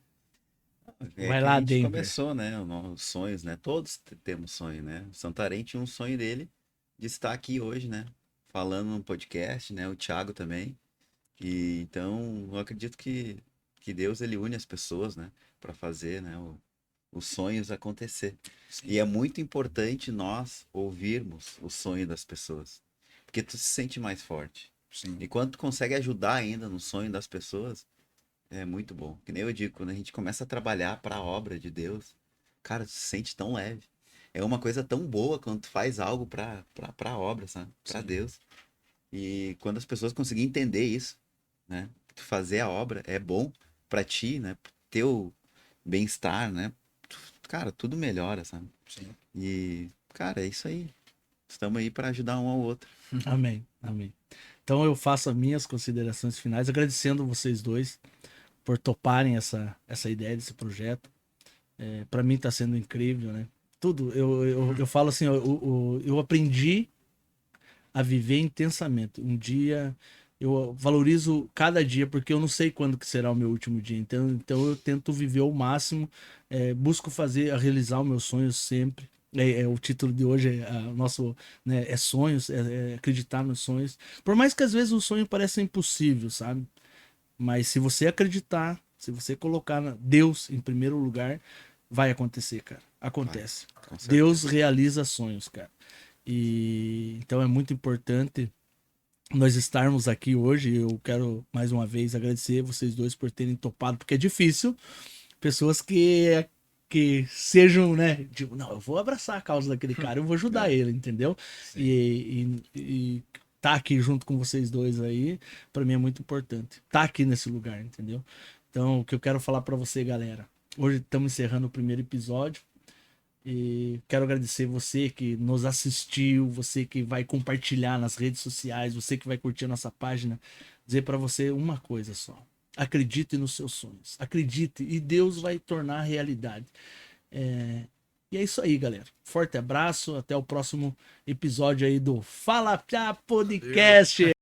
Vai Que lá, a gente Denver. começou, né? Os sonhos, né? Todos temos sonho, né? O Santarém tinha um sonho dele de estar aqui hoje, né? Falando no podcast, né? O Thiago também. E então, eu acredito que Deus ele une as pessoas, né? Para fazer, né? Os sonhos acontecer. Sim. E é muito importante nós ouvirmos o sonho das pessoas, porque tu se sente mais forte. Sim. E quando tu consegue ajudar ainda no sonho das pessoas, é muito bom. Que nem eu digo, quando a gente começa a trabalhar para a obra de Deus, cara, tu se sente tão leve. É uma coisa tão boa quando tu faz algo para a obra, sabe? Para Sim. Deus. E quando as pessoas conseguirem entender isso, né? Tu fazer a obra é bom para ti, né? Pro teu bem-estar, né? Cara, tudo melhora, sabe? Sim. E, cara, é isso aí. Estamos aí para ajudar um ao outro. Amém, amém. Então eu faço as minhas considerações finais, agradecendo vocês dois por toparem essa ideia desse projeto. Para mim está sendo incrível, né? Tudo, eu falo assim, eu aprendi a viver intensamente. Um dia eu valorizo cada dia, porque eu não sei quando que será o meu último dia. Então eu tento viver ao máximo, busco realizar os meus sonhos sempre. O título de hoje o nosso, né, é sonhos, é acreditar nos sonhos. Por mais que às vezes o sonho pareça impossível, sabe? Mas se você acreditar, se você colocar Deus em primeiro lugar, vai acontecer, cara. Acontece. Com certeza. Deus realiza sonhos, cara. E então é muito importante nós estarmos aqui hoje. Eu quero mais uma vez agradecer vocês dois por terem topado, porque é difícil pessoas que sejam, né, tipo, não, eu vou abraçar a causa daquele cara, eu vou ajudar ele, entendeu? Sim. E tá aqui junto com vocês dois aí, pra mim é muito importante. Tá aqui nesse lugar, entendeu? Então, o que eu quero falar pra você, galera, hoje estamos encerrando o primeiro episódio. E quero agradecer você que nos assistiu, você que vai compartilhar nas redes sociais, você que vai curtir a nossa página. Dizer para você uma coisa só: acredite nos seus sonhos, acredite e Deus vai tornar realidade. E é isso aí, galera. Forte abraço, até o próximo episódio aí do Fala Piá Podcast.